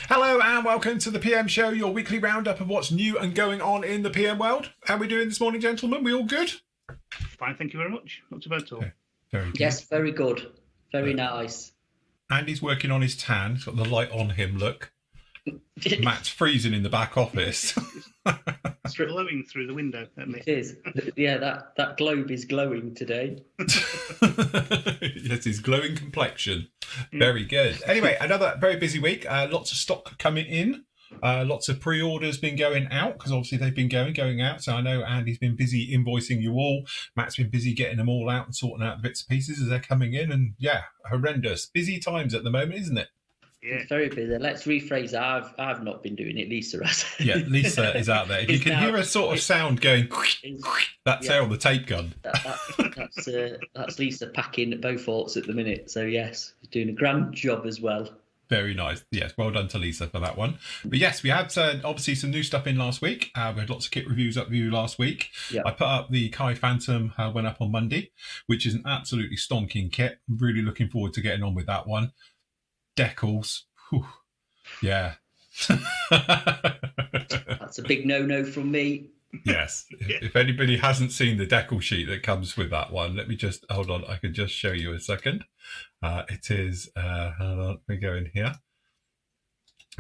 Hello and welcome to the PM Show, your weekly roundup of what's new and going on in the PM world. How are we doing this morning, gentlemen? We all good? Fine, thank you very much. Not too bad at all. Okay. Very good. Yes, very good. Very nice. Andy's working on his tan. He's got the light on him look. Matt's freezing in the back office. It's glowing through the window at me. It is. Yeah, that globe is glowing today. Yes, his glowing complexion. Very good. Anyway, another very busy week. Lots of stock coming in. Lots of pre-orders been going out because obviously they've been going out. So I know Andy's been busy invoicing you all. Matt's been busy getting them all out and sorting out the bits and pieces as they're coming in. And yeah, horrendous. Busy times at the moment, isn't it? Yeah. It's very busy. Let's rephrase that. I've not been doing it. Lisa has. Yeah, Lisa is out there. If you can hear a sort of sound going, that's her on the tape gun. That's Lisa packing at Beaufort's at the minute. So yes, she's doing a grand job as well. Very nice. Yes, well done to Lisa for that one. But yes, we had obviously some new stuff in last week. We had lots of kit reviews up for you last week. Yeah. I put up the Kai Phantom, went up on Monday, which is an absolutely stonking kit. I'm really looking forward to getting on with that one. Decals. Whew. Yeah. That's a big no-no from me. Yes. If anybody hasn't seen the decal sheet that comes with that one, let me just, hold on, I can just show you a second. It is, hold on, let me go in here.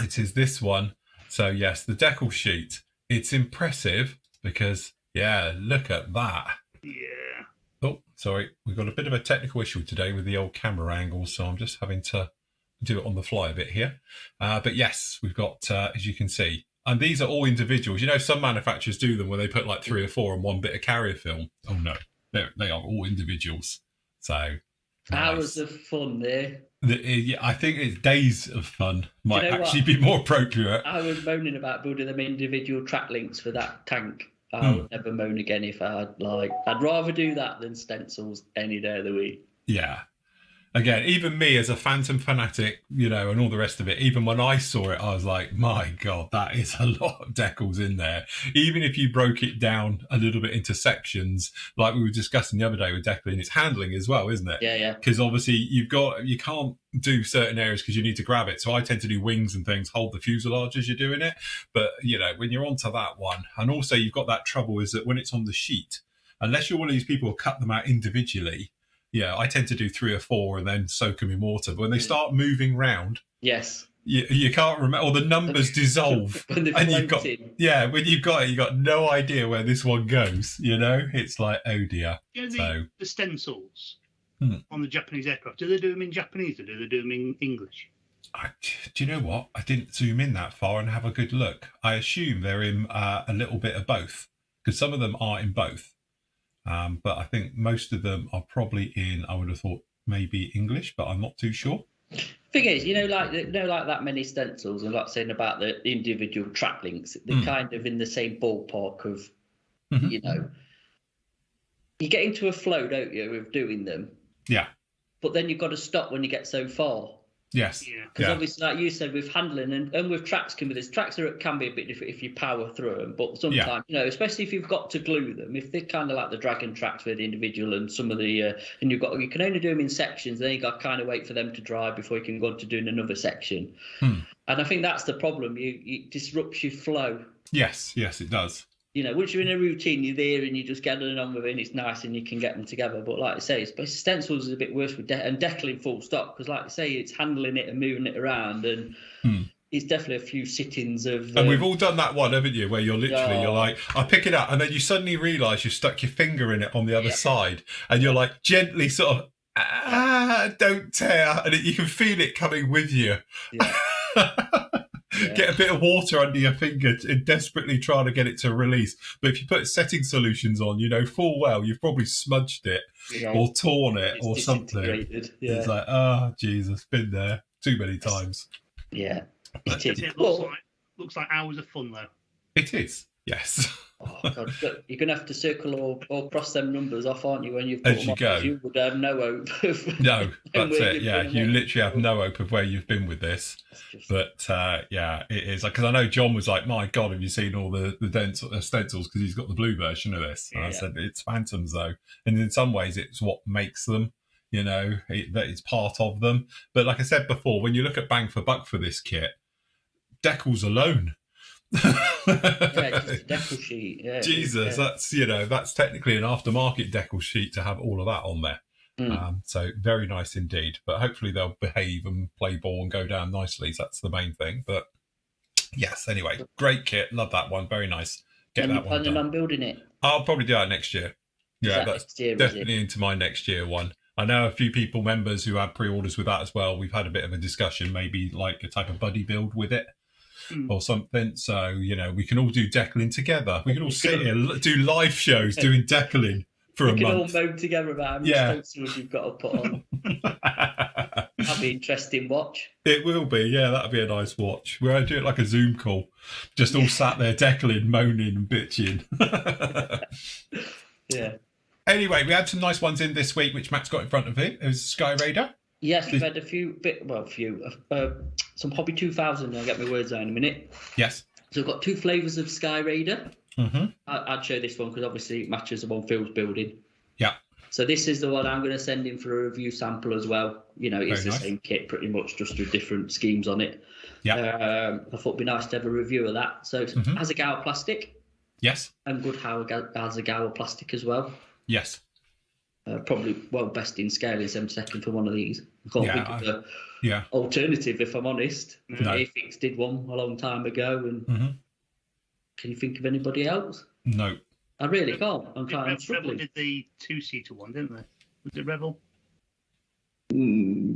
It is this one. So yes, the decal sheet, it's impressive because, yeah, look at that. Yeah. Oh, sorry, we've got a bit of a technical issue today with the old camera angle, so I'm just having to do it on the fly a bit here. But yes, we've got, as you can see, and these are all individuals. You know, some manufacturers do them where they put like 3 or 4 on one bit of carrier film. Oh no, they are all individuals. So Hours of fun there. Yeah, I think it's days of fun might actually what? be more appropriate. I was moaning about building them individual track links for that tank. I would never moan again if I had I'd rather do that than stencils any day of the week. Yeah. Again, even me as a Phantom fanatic, you know, and all the rest of it, even when I saw it, I was like, my God, that is a lot of decals in there. Even if you broke it down a little bit into sections, like we were discussing the other day with decaling, it's handling as well, isn't it? Yeah. Because obviously you can't do certain areas because you need to grab it. So I tend to do wings and things, hold the fuselage as you're doing it. But, you know, when you're onto that one, and also you've got that trouble is that when it's on the sheet, unless you're one of these people who cut them out individually, yeah, I tend to do 3 or 4 and then soak them in water. But when they start moving round, yes, you can't remember, or the numbers dissolve. When they're and floating. when you've got it, you got no idea where this one goes. You know, it's like, oh dear. You know, the stencils on the Japanese aircraft. Do they do them in Japanese or do they do them in English? Do you know what? I didn't zoom in that far and have a good look. I assume they're in a little bit of both because some of them are in both. But I think most of them are probably in, I would have thought, maybe English, but I'm not too sure. Thing is, like that many stencils, and like saying about the individual track links, they're kind of in the same ballpark of, you know, you get into a flow, don't you, of doing them? Yeah. But then you've got to stop when you get so far. Yes. Because obviously, like you said, with handling and with tracks can be a bit different if you power through them. But sometimes, you know, especially if you've got to glue them, if they're kind of like the dragon tracks for the individual and some of the, and you can only do them in sections, then you got to kind of wait for them to dry before you can go on to doing another section. And I think that's the problem. It disrupts your flow. Yes, it does. You know, once you're in a routine, you're there and you just get on with it and it's nice and you can get them together. But like I say, stencils is a bit worse with and decaling full stop because like I say, it's handling it and moving it around and it's definitely a few sittings of... and we've all done that one, haven't you, where you're literally, you're like, I pick it up and then you suddenly realise you stuck your finger in it on the other side and you're like gently sort of, don't tear. And you can feel it coming with you. Yeah. Get a bit of water under your finger and desperately trying to get it to release. But if you put setting solutions on, you know full well you've probably smudged it or torn it or something. Yeah. It's like, oh, Jesus, been there too many times. Yeah. It looks like hours of fun, though. It is, yes. Oh, God. Look, you're going to have to circle or cross them numbers off, aren't you, when you've got as you go. You would have no hope of... No, that's it, yeah. You literally have no hope of where you've been with this. But, yeah, it is. Because I know John was like, my God, have you seen all the stencils? Because he's got the blue version of this. And I said, it's Phantoms, though. And in some ways, it's what makes them, you know, that it's part of them. But like I said before, when you look at bang for buck for this kit, decals alone. Yeah, just a decal sheet. Yeah, Jesus, that's technically an aftermarket decal sheet to have all of that on there. So very nice indeed. But hopefully they'll behave and play ball and go down nicely. So that's the main thing. But yes, anyway, great kit. Love that one. Very nice. Get that one done. On building it? I'll probably do that next year. Yeah, that's definitely into my next year one. I know a few members who had pre-orders with that as well. We've had a bit of a discussion, maybe like a type of buddy build with it. Or something, so we can all do decaling together. We can all sit here, do live shows doing decaling for a month. We can all mow together about how many stencils you've got to put on. That'll be interesting watch. It will be, yeah. That'll be a nice watch. We're going to do it like a Zoom call, just all sat there decaling, moaning, and bitching. Yeah. Anyway, we had some nice ones in this week, which Matt's got in front of him. It was Sky Raider. Yes, we've had some Hobby 2000. I'll get my words out in a minute. Yes. So we've got 2 flavours of Sky Raider. Mm-hmm. I'd show this one because obviously it matches the one Phil's building. Yeah. So this is the one I'm going to send in for a review sample as well. It's the same kit pretty much, just with different schemes on it. Yeah. I thought it'd be nice to have a review of that. So it has a Gower plastic. Yes. And good how it has a Gower plastic as well. Yes. Probably best in scale in 72nd for one of these. I can't think of the alternative, if I'm honest. No. Afix did one a long time ago. And can you think of anybody else? No. I really can't. I'm struggling. Rebel did the 2-seater one, didn't they? Was it Rebel?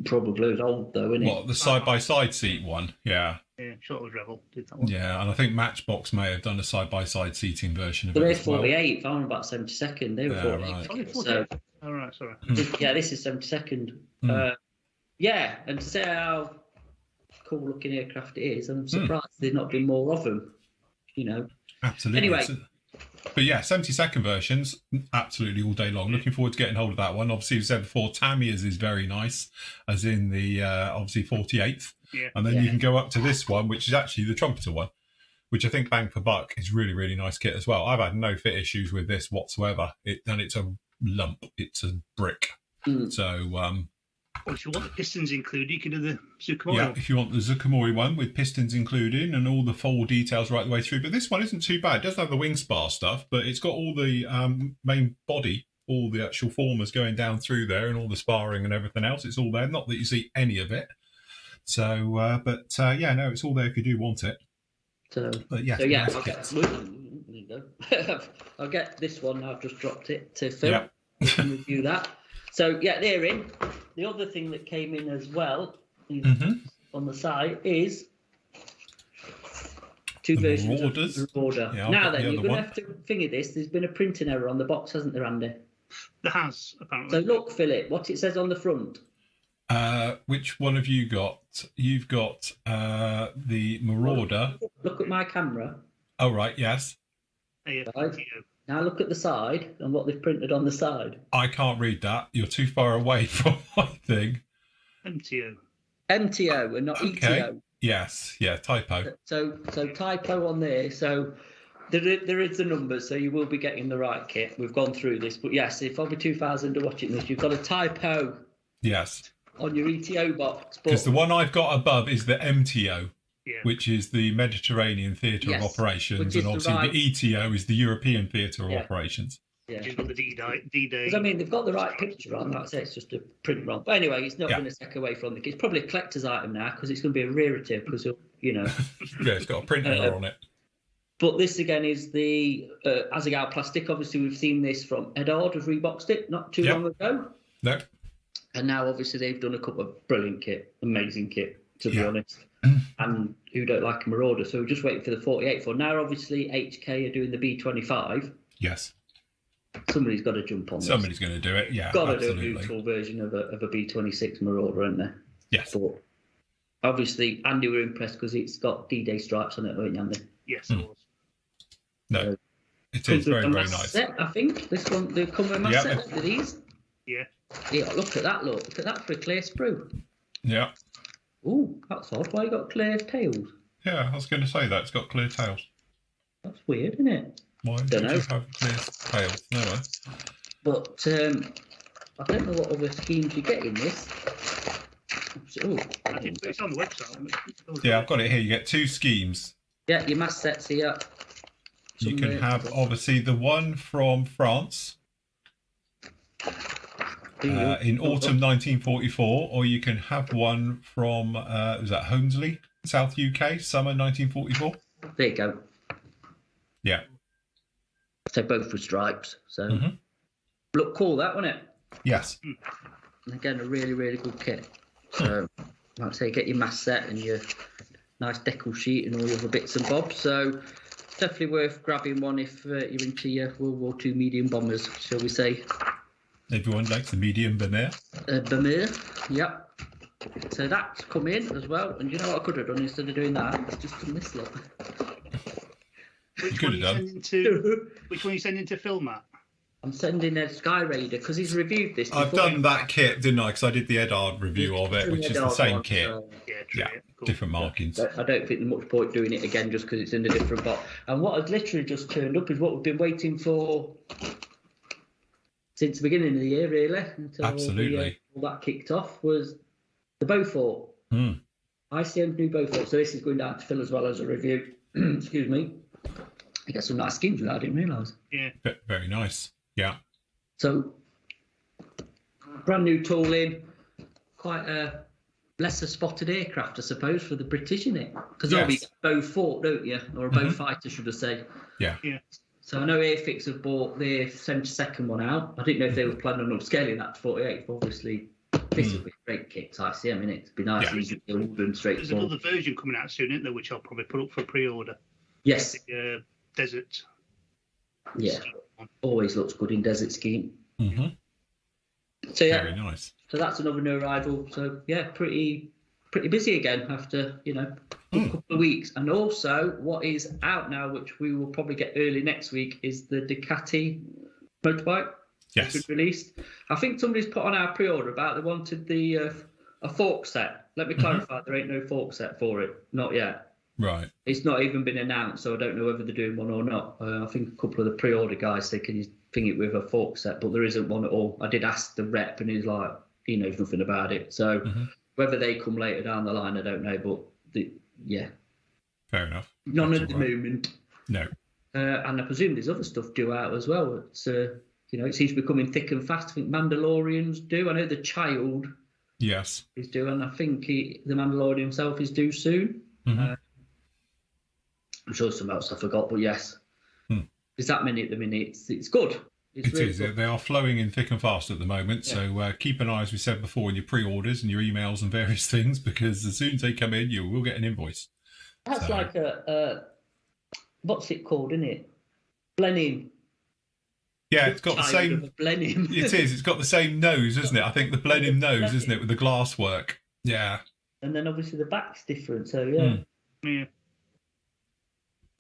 Probably. It's old though, isn't it? What, the side-by-side seat one? Yeah. Yeah, sure it was Rebel did that one. Yeah, and I think Matchbox may have done a side-by-side seating version of it. They're as well. 48th. I'm about 72nd. They were 48th. Right. So, all right, sorry. Yeah, this is 72nd. And to say how cool looking aircraft it is, I'm surprised there's not been more of them. Absolutely. Anyway. But yeah, 72nd versions, absolutely all day long. Looking forward to getting hold of that one. Obviously, we said before, Tamiya's is very nice, as in the obviously 48th. Yeah. And then you can go up to this one, which is actually the trumpeter one, which I think bang for buck is really, really nice kit as well. I've had no fit issues with this whatsoever. And it's a lump. It's a brick. So... Well, if you want the pistons included, you can do the Zucamori. Yeah, if you want the Zucamori one with pistons included and all the fold details right the way through. But this one isn't too bad. It doesn't have the wing spar stuff, but it's got all the main body, all the actual formers going down through there and all the sparring and everything else. It's all there. Not that you see any of it. So, it's all there if you do want it. I'll get this one. I've just dropped it to Phil. Yeah. We can review that. So, they're in. The other thing that came in as well on the side is 2 versions of the Marauder. Yeah, now then, you're going to have to figure this. There's been a printing error on the box, hasn't there, Andy? There has, apparently. So look, Philip, what it says on the front. Which one have you got? You've got the Marauder. Look at my camera. Oh, right, yes. Right. Now look at the side and what they've printed on the side. I can't read that. You're too far away from my thing. MTO and not ETO. Yes, typo. So typo on there. So there is the numbers, so you will be getting the right kit. We've gone through this. But yes, if Hobby 2000 are watching this, you've got a typo. Yes. On your ETO box. Because the one I've got above is the MTO. Yeah. Which is the Mediterranean Theatre of Operations, and obviously the ETO is the European Theatre of Operations. Yeah, you've got the D-Day. Because they've got the right picture on. That's it. It's just a print wrong. But anyway, it's not going to take away from the kit. It's probably a collector's item now because it's going to be a rarity because Yeah, it's got a print error on it. But this again is the Azagal plastic. Obviously, we've seen this from Edard, have reboxed it not too long ago. No. And now, obviously, they've done a couple of brilliant kit, amazing kit, to be honest. And who don't like a Marauder. So we're just waiting for the 48 for. Now, obviously, HK are doing the B25. Yes. Somebody's got to jump on this. Somebody's going to do it, yeah. Got to do a neutral version of a B26 Marauder, isn't there? Yes. But obviously, Andy were impressed because it's got D-Day stripes on it, weren't you, Andy? Yes, it was. No, it is very, very nice. Set, I think. This one, they come with a mass set for these. Yeah. Yeah, look at that, look. Look at that for a clear sprue. Yeah. Ooh, that's odd. Why you got clear tails? Yeah, I was going to say that. It's got clear tails. That's weird, isn't it? Why do you have clear tails? No. But I don't know what other schemes you get in this. It's on the website. Yeah, I've got it here. You get 2 schemes. Yeah, your mass sets here. You can have, obviously, the one from France in autumn 1944, or you can have one from, was that Holmesley, South UK, summer 1944? There you go. Yeah. So both with stripes. So look cool, that, wasn't it? Yes. And again, a really, really good kit. So, like I say, get your mass set and your nice decal sheet and all your other bits and bobs. So, definitely worth grabbing one if you're into your World War II medium bombers, shall we say. Everyone likes the medium bomber. Bomber, yep. So that's come in as well. And you know what I could have done instead of doing that? I've just done this lot. Which one are you sending to Phil, Matt? I'm sending a Sky Raider because he's reviewed this before. I've done that kit, didn't I? Because I did the Edard review of it, which is the same kit. Yeah, cool. Different markings. I don't think there's much point doing it again just because it's in a different box. And what has literally just turned up is what we've been waiting for since the beginning of the year, really. Until Absolutely. All that kicked off was the Beaufort. ICM's new Beaufort. So this is going down to Phil as well as a review. Excuse me. I got some nice skins with that, I didn't realise. Yeah. Very nice. Yeah. So, brand new tooling, quite a lesser spotted aircraft, I suppose, for the British, isn't it? Because there'll be Beaufort, don't you? Or a Beaufighter, should I say. Yeah. So I know Airfix have bought their 72nd one out. I didn't know if they were planning on upscaling that to 48. Obviously, this will be a great kit. ICM, innit? It'd be nice, easy to build and straightforward. There's another version coming out soon, isn't there, which I'll probably put up for pre-order. Yes. The desert. Yeah. Always looks good in desert skiing. So yeah, very nice. So that's another new arrival. So yeah, pretty busy again after a couple of weeks. And also, what is out now, which we will probably get early next week, is the Ducati motorbike. Yes. Released. I think somebody's put on our pre-order about they wanted the a fork set. Let me clarify, there ain't no fork set for it, not yet. Right. It's not even been announced, so I don't know whether they're doing one or not. I think a couple of the pre-order guys said, can you thing it with a fork set? But there isn't one at all. I did ask the rep, and he's like, he knows nothing about it. So whether they come later down the line, I don't know. But yeah. Fair enough. None at the moment. No. And I presume there's other stuff due out as well. It's it seems to be coming thick and fast. I think Mandalorian's due. I know the Child. Yes. Is due, and I think the Mandalorian himself is due soon. I'm sure some else I forgot, but yes. There's that many at the minute. It's good. It really is. Good. They are flowing in thick and fast at the moment. Yeah. So keep an eye, as we said before, in your pre-orders and your emails and various things, because as soon as they come in, you will get an invoice. That's like a what's it called, isn't it? Blenheim. Yeah, it's got the same. Blenheim. It is. It's got the same nose, isn't it? I think the Blenheim nose, isn't it, with the glass work? Yeah. And then obviously the back's different. So yeah. Yeah.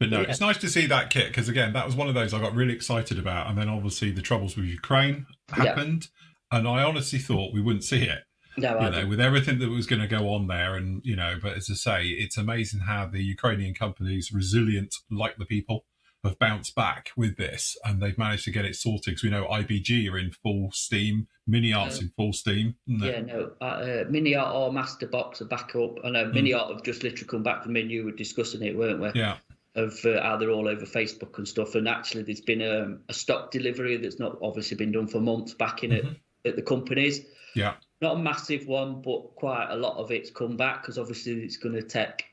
But no, it's nice to see that kit because, again, that was one of those I got really excited about. And then obviously the troubles with Ukraine happened. And I honestly thought we wouldn't see it. No, with everything that was going to go on there. And, but as I say, it's amazing how the Ukrainian companies, resilient like the people, have bounced back with this. And they've managed to get it sorted because we know IBG are in full steam. MiniArt's in full steam. MiniArt or Masterbox are back up. I know MiniArt have just literally come back from me and you were discussing it, weren't we? Yeah. Of how they're all over Facebook and stuff. And actually there's been a stock delivery that's not obviously been done for months back in at the companies. Yeah. Not a massive one, but quite a lot of it's come back because obviously it's going to take,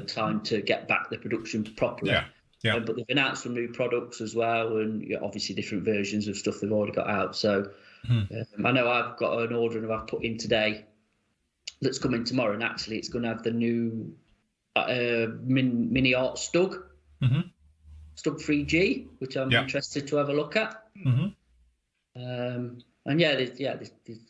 time to get back the production properly. Yeah. Yeah. But they've announced some new products as well, and obviously different versions of stuff they've already got out. So I know I've got an order and I've put in today that's coming tomorrow, and actually it's going to have the new MiniArt Stug, Stug 3G, which I'm interested to have a look at. And there's,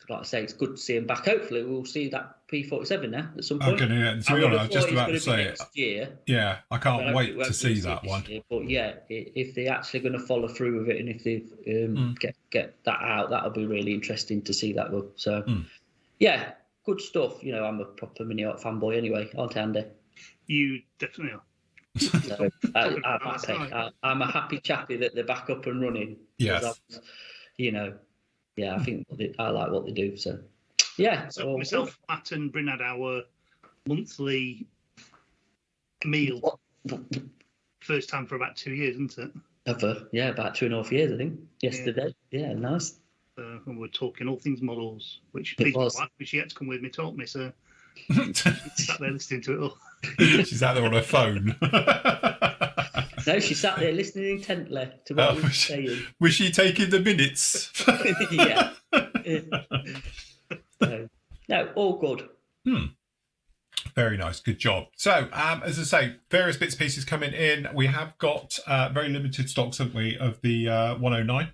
like I say, it's good to see him back. Hopefully, we'll see that P47 now at some point. I was just about to say it. Year, yeah, I can't wait to see that one. Year, but yeah, if they're actually going to follow through with it, and if they get that out, that'll be really interesting to see that one. So, yeah, good stuff. I'm a proper MiniArt fanboy anyway, aren't I, Andy? You definitely are. So, I'm happy. I'm a happy chappy that they're back up and running. Yes. I think I like what they do. So, Yeah. So myself, Matt, and Bryn had our monthly meal. First time for about 2 years, isn't it? Yeah, about 2.5 years, I think. Yesterday. Yeah, nice. And we're talking all things models, which pleased my wife, but she had to come with me, taught me, so sat there listening to it all. She's out there on her phone. No, she sat there listening intently to what we were saying. Was she taking the minutes? Yeah. No, all good. Very nice. Good job. So, as I say, various bits and pieces coming in. We have got very limited stocks, haven't we, of the 109?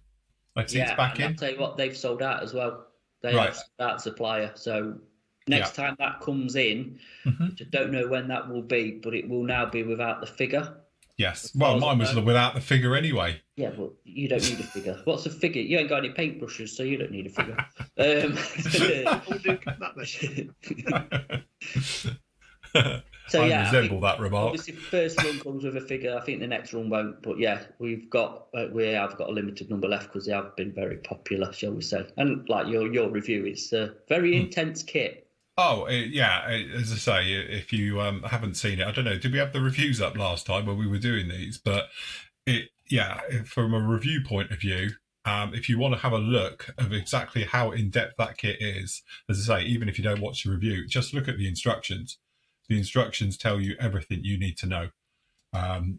I see it's back in. I'll tell you what, they've sold out as well. They have sold out supplier. So next time that comes in, which I don't know when that will be, but it will now be without the figure. Yes. Well, mine was without the figure anyway. Yeah, well, you don't need a figure. What's a figure? You ain't got any paintbrushes, so you don't need a figure. So I resemble that remark. Obviously, the first run comes with a figure. I think the next run won't. But yeah, we have got a limited number left because they have been very popular, shall we say? And like your review, it's a very intense kit. Oh, as I say, if you haven't seen it, I don't know, did we have the reviews up last time when we were doing these? But from a review point of view, if you want to have a look of exactly how in-depth that kit is, as I say, even if you don't watch the review, just look at the instructions. The instructions tell you everything you need to know,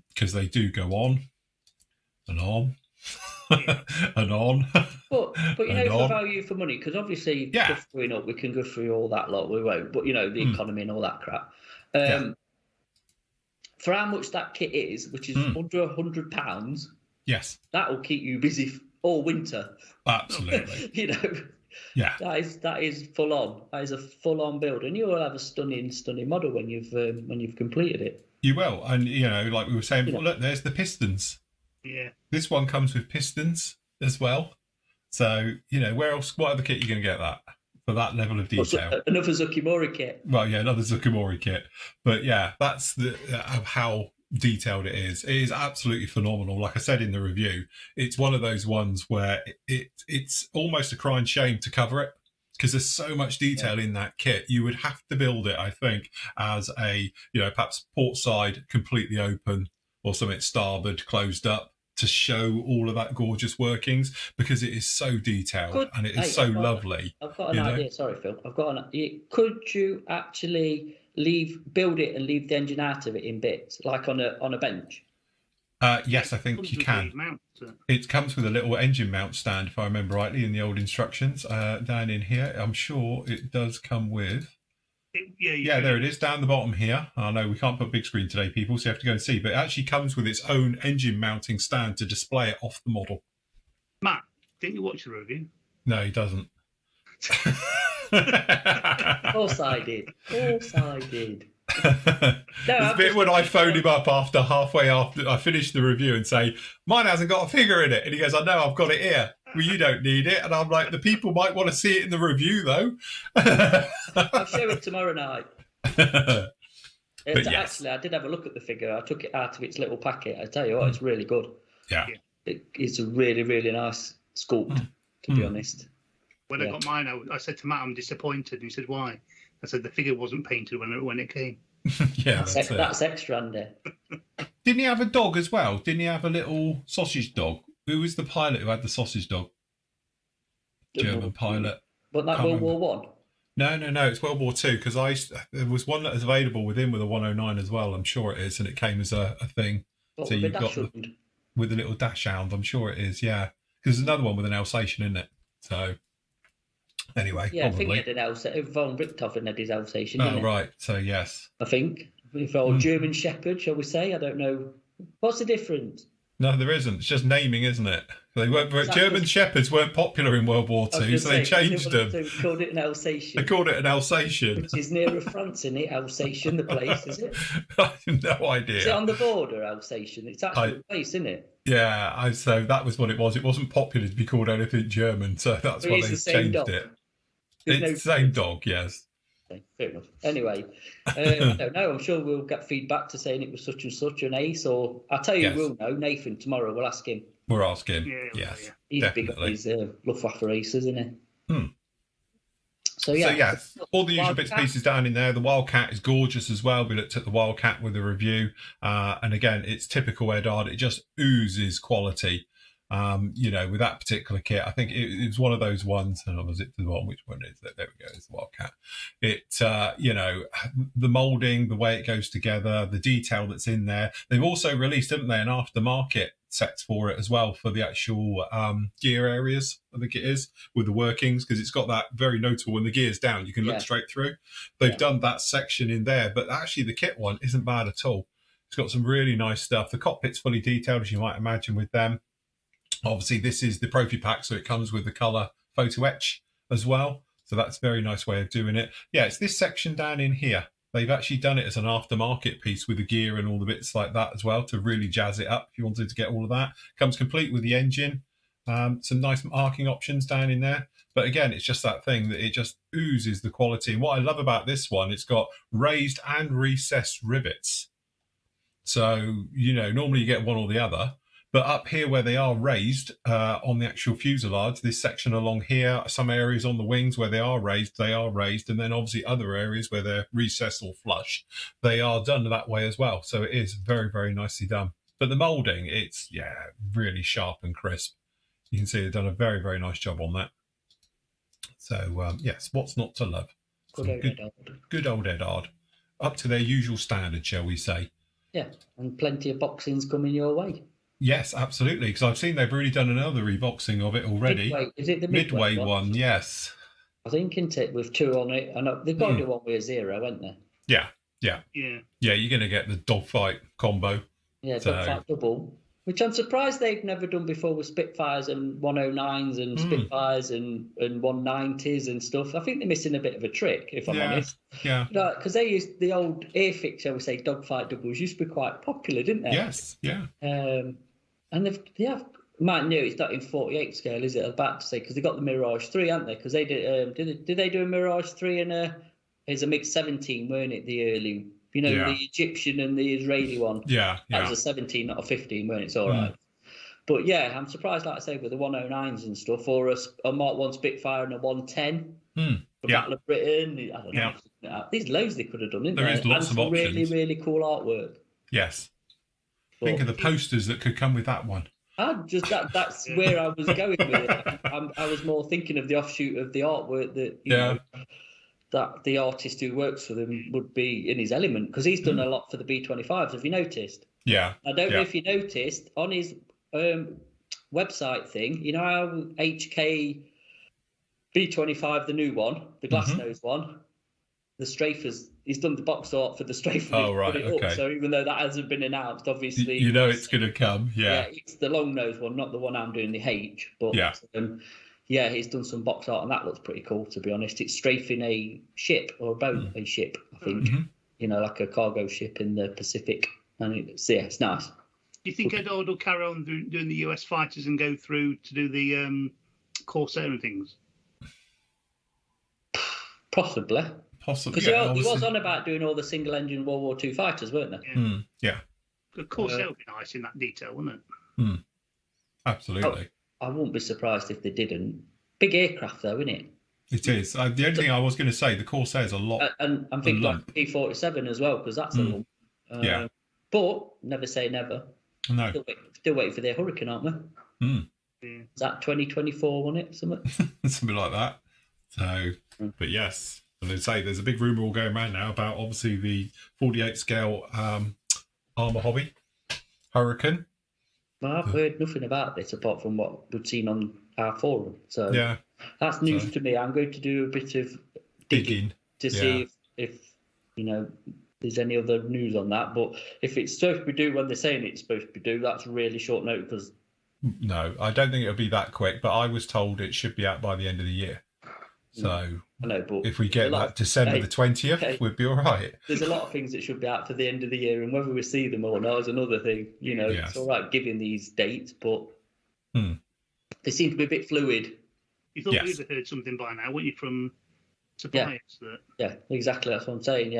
because they do go on and on. and on. But you know, for value for money, because obviously, going up, we can go through all that lot. We won't, but you know, the economy and all that crap. For how much that kit is, which is under £100, yes, that will keep you busy all winter. Absolutely. You know. Yeah. That is full on. That is a full on build, and you will have a stunning model when you've completed it. You will, and you know, like we were saying, look, there's the pistons. Yeah. This one comes with pistons as well. So, you know, where else? What other kit are you going to get that for that level of detail? Another Zucchimori kit. Well, yeah, another Zucchimori kit. But yeah, that's how detailed it is. It is absolutely phenomenal. Like I said in the review, it's one of those ones where it's almost a crying shame to cover it, because there's so much detail in that kit. You would have to build it, I think, as a, you know, perhaps port side completely open or something starboard closed up, to show all of that gorgeous workings, because it is so detailed and it is so lovely. I've got an idea. Sorry, Phil. Could you actually build it and leave the engine out of it in bits, like on a bench? Yes, I think you can. It comes with a little engine mount stand, if I remember rightly, in the old instructions. Down in here, I'm sure it does come with. There it is, down the bottom here. I know we can't put big screen today, people, so you have to go and see. But it actually comes with its own engine mounting stand to display it off the model. Matt, didn't you watch the review? No, he doesn't. Of course I did. There's a bit when I phoned him up halfway after I finished the review and say, mine hasn't got a figure in it. And he goes, I know, I've got it here. Well, you don't need it. And I'm like, the people might want to see it in the review, though. I'll show it tomorrow night. Actually, I did have a look at the figure. I took it out of its little packet. I tell you what, it's really good. Yeah. It's a really, really nice sculpt, to be honest. When I got mine, I said to Matt, I'm disappointed. And he said, why? I said, the figure wasn't painted when it came. Yeah, that's extra, Andy. Didn't he have a dog as well? Didn't he have a little sausage dog? Who was the pilot who had the sausage dog? German pilot. Wasn't that World War One? No. It's World War Two, because there was one that was available with him with a 109 as well. I'm sure it is, and it came as a thing. What, so you've got with a little dash hound. I'm sure it is. Yeah, because there's another one with an Alsatian in it. So anyway, yeah, probably. I think he had an Alsatian. Von Richthofen had his Alsatian. Oh right. So yes. I think if old German Shepherd, shall we say? I don't know. What's the difference? No, there isn't. It's just naming, isn't it? They weren't. German Shepherds weren't popular in World War II, so they changed them. They called it an Alsatian. They called it an Alsatian. Which is nearer France, isn't it? Alsatian, the place, is it? I have no idea. Is it on the border, Alsatian? It's actually a place, isn't it? Yeah, so that was what it was. It wasn't popular to be called anything German, so that's why they changed it. It's the same dog, yes. Okay, fair enough. Anyway, I don't know. I'm sure we'll get feedback to saying it was such and such an ace, or I'll tell you, we'll know. Nathan, tomorrow, we'll ask him. We'll ask him. Yeah. Yes, he's definitely big on his Luftwaffe races, isn't he? So yeah, all the usual bits and pieces down in there. The Wildcat is gorgeous as well. We looked at the Wildcat with a review, and again, it's typical Edard. It just oozes quality. With that particular kit, I think it was one of those ones. And was it the one? Which one is it? There we go. It's the Wildcat. The molding, the way it goes together, the detail that's in there. They've also released, haven't they, an aftermarket sets for it as well for the actual gear areas. I think it is with the workings, because it's got that very notable when the gear's down, you can look straight through. They've done that section in there, but actually the kit one isn't bad at all. It's got some really nice stuff. The cockpit's fully detailed, as you might imagine with them. Obviously, this is the Profi pack, so it comes with the colour photo etch as well. So that's a very nice way of doing it. Yeah, it's this section down in here. They've actually done it as an aftermarket piece with the gear and all the bits like that as well to really jazz it up if you wanted to get all of that. Comes complete with the engine. Some nice marking options down in there. But again, it's just that thing that it just oozes the quality. And what I love about this one, it's got raised and recessed rivets. So, normally you get one or the other. But up here where they are raised on the actual fuselage, this section along here, some areas on the wings where they are raised. And then obviously other areas where they're recessed or flush, they are done that way as well. So it is very, very nicely done. But the moulding, it's, really sharp and crisp. You can see they've done a very, very nice job on that. So, yes, what's not to love? Good old Edard. Up to their usual standard, shall we say. Yeah, and plenty of boxings coming your way. Yes, absolutely. Because I've seen they've really done another reboxing of it already. Is it the Midway one? Yes. I think it with 2 on it. I know they've got to do one with a 0, haven't they? Yeah. Yeah, you're going to get the dogfight combo. Yeah, dogfight double. Which I'm surprised they've never done before with Spitfires and 109s and Spitfires and 190s and stuff. I think they're missing a bit of a trick, if I'm honest. Yeah. Because they used the old Airfix, shall we say, dogfight doubles used to be quite popular, didn't they? Yes, yeah. And they have, might know it's not in 48 scale, is it? I was about to say, because they got the Mirage 3, haven't they? Because they did they do a Mirage 3 and it's a mix 17, weren't it? The early. The Egyptian and the Israeli one. Yeah. That was a 17, not a 15, when it's all right. But yeah, I'm surprised, like I say, with the 109s and stuff, or a Mark 1 Spitfire and a 110 for Battle of Britain. I don't know. There's loads they could have done, isn't there? There is lots of options. Really, really cool artwork. Yes. Think of the posters that could come with that one. That's where I was going with it. I was more thinking of the offshoot of the artwork that that the artist who works for them would be in his element, because he's done a lot for the B25s. Have you noticed? Yeah. I don't know if you noticed on his website thing, how HK B25, the new one, the glass nose one, the strafers, he's done the box art for the strafer. Oh, right, okay. So even though that hasn't been announced, obviously... it's going to come, Yeah, it's the long nose one, not the one I'm doing the H. But he's done some box art, and that looks pretty cool, to be honest. It's strafing a ship, or about a ship, I think. Like a cargo ship in the Pacific. And it's nice. Do you think Edard will carry on doing the US fighters and go through to do the Corsair and things? Possibly. Possibly. Because he was on about doing all the single-engine World War II fighters, weren't they? Yeah. The Corsair would be nice in that detail, wouldn't it? Absolutely. I wouldn't be surprised if they didn't. Big aircraft, though, isn't it? It is. The only thing I was going to say, the Corsair's a lot. And I'm thinking like P-47 as well, because that's a lump. But never say never. No. Still waiting for their Hurricane, aren't we? Is that 2024, wasn't it? Something like that. So, but yes. And they say there's a big rumour all going around now about obviously the 48 scale armour hobby Hurricane. Well, I've heard nothing about this apart from what we've seen on our forum. So that's news to me. I'm going to do a bit of digging to see if there's any other news on that. But if it's supposed to be due when they're saying it's supposed to be due, that's really short notice. Because no, I don't think it'll be that quick. But I was told it should be out by the end of the year. So I know, but if we get that December the 20th, we'd be all right. There's a lot of things that should be out for the end of the year, and whether we see them or not is another thing. It's all right giving these dates, but they seem to be a bit fluid. You thought we'd have heard something by now, wouldn't you, from suppliers? Yeah, exactly. That's what I'm saying,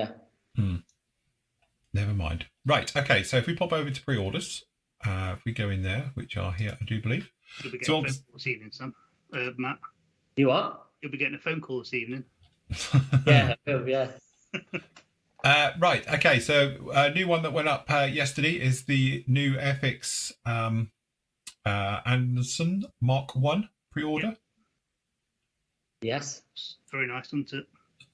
Never mind. Right, okay, so if we pop over to pre-orders, if we go in there, which are here, I do believe. You'll be getting a phone call this evening, Sam. Matt. You what? You'll be getting a phone call this evening. Yeah, I will, yeah. Right. Okay. So a new one that went up yesterday is the new Airfix Anderson Mark 1 pre-order. Yes. Very nice, isn't it?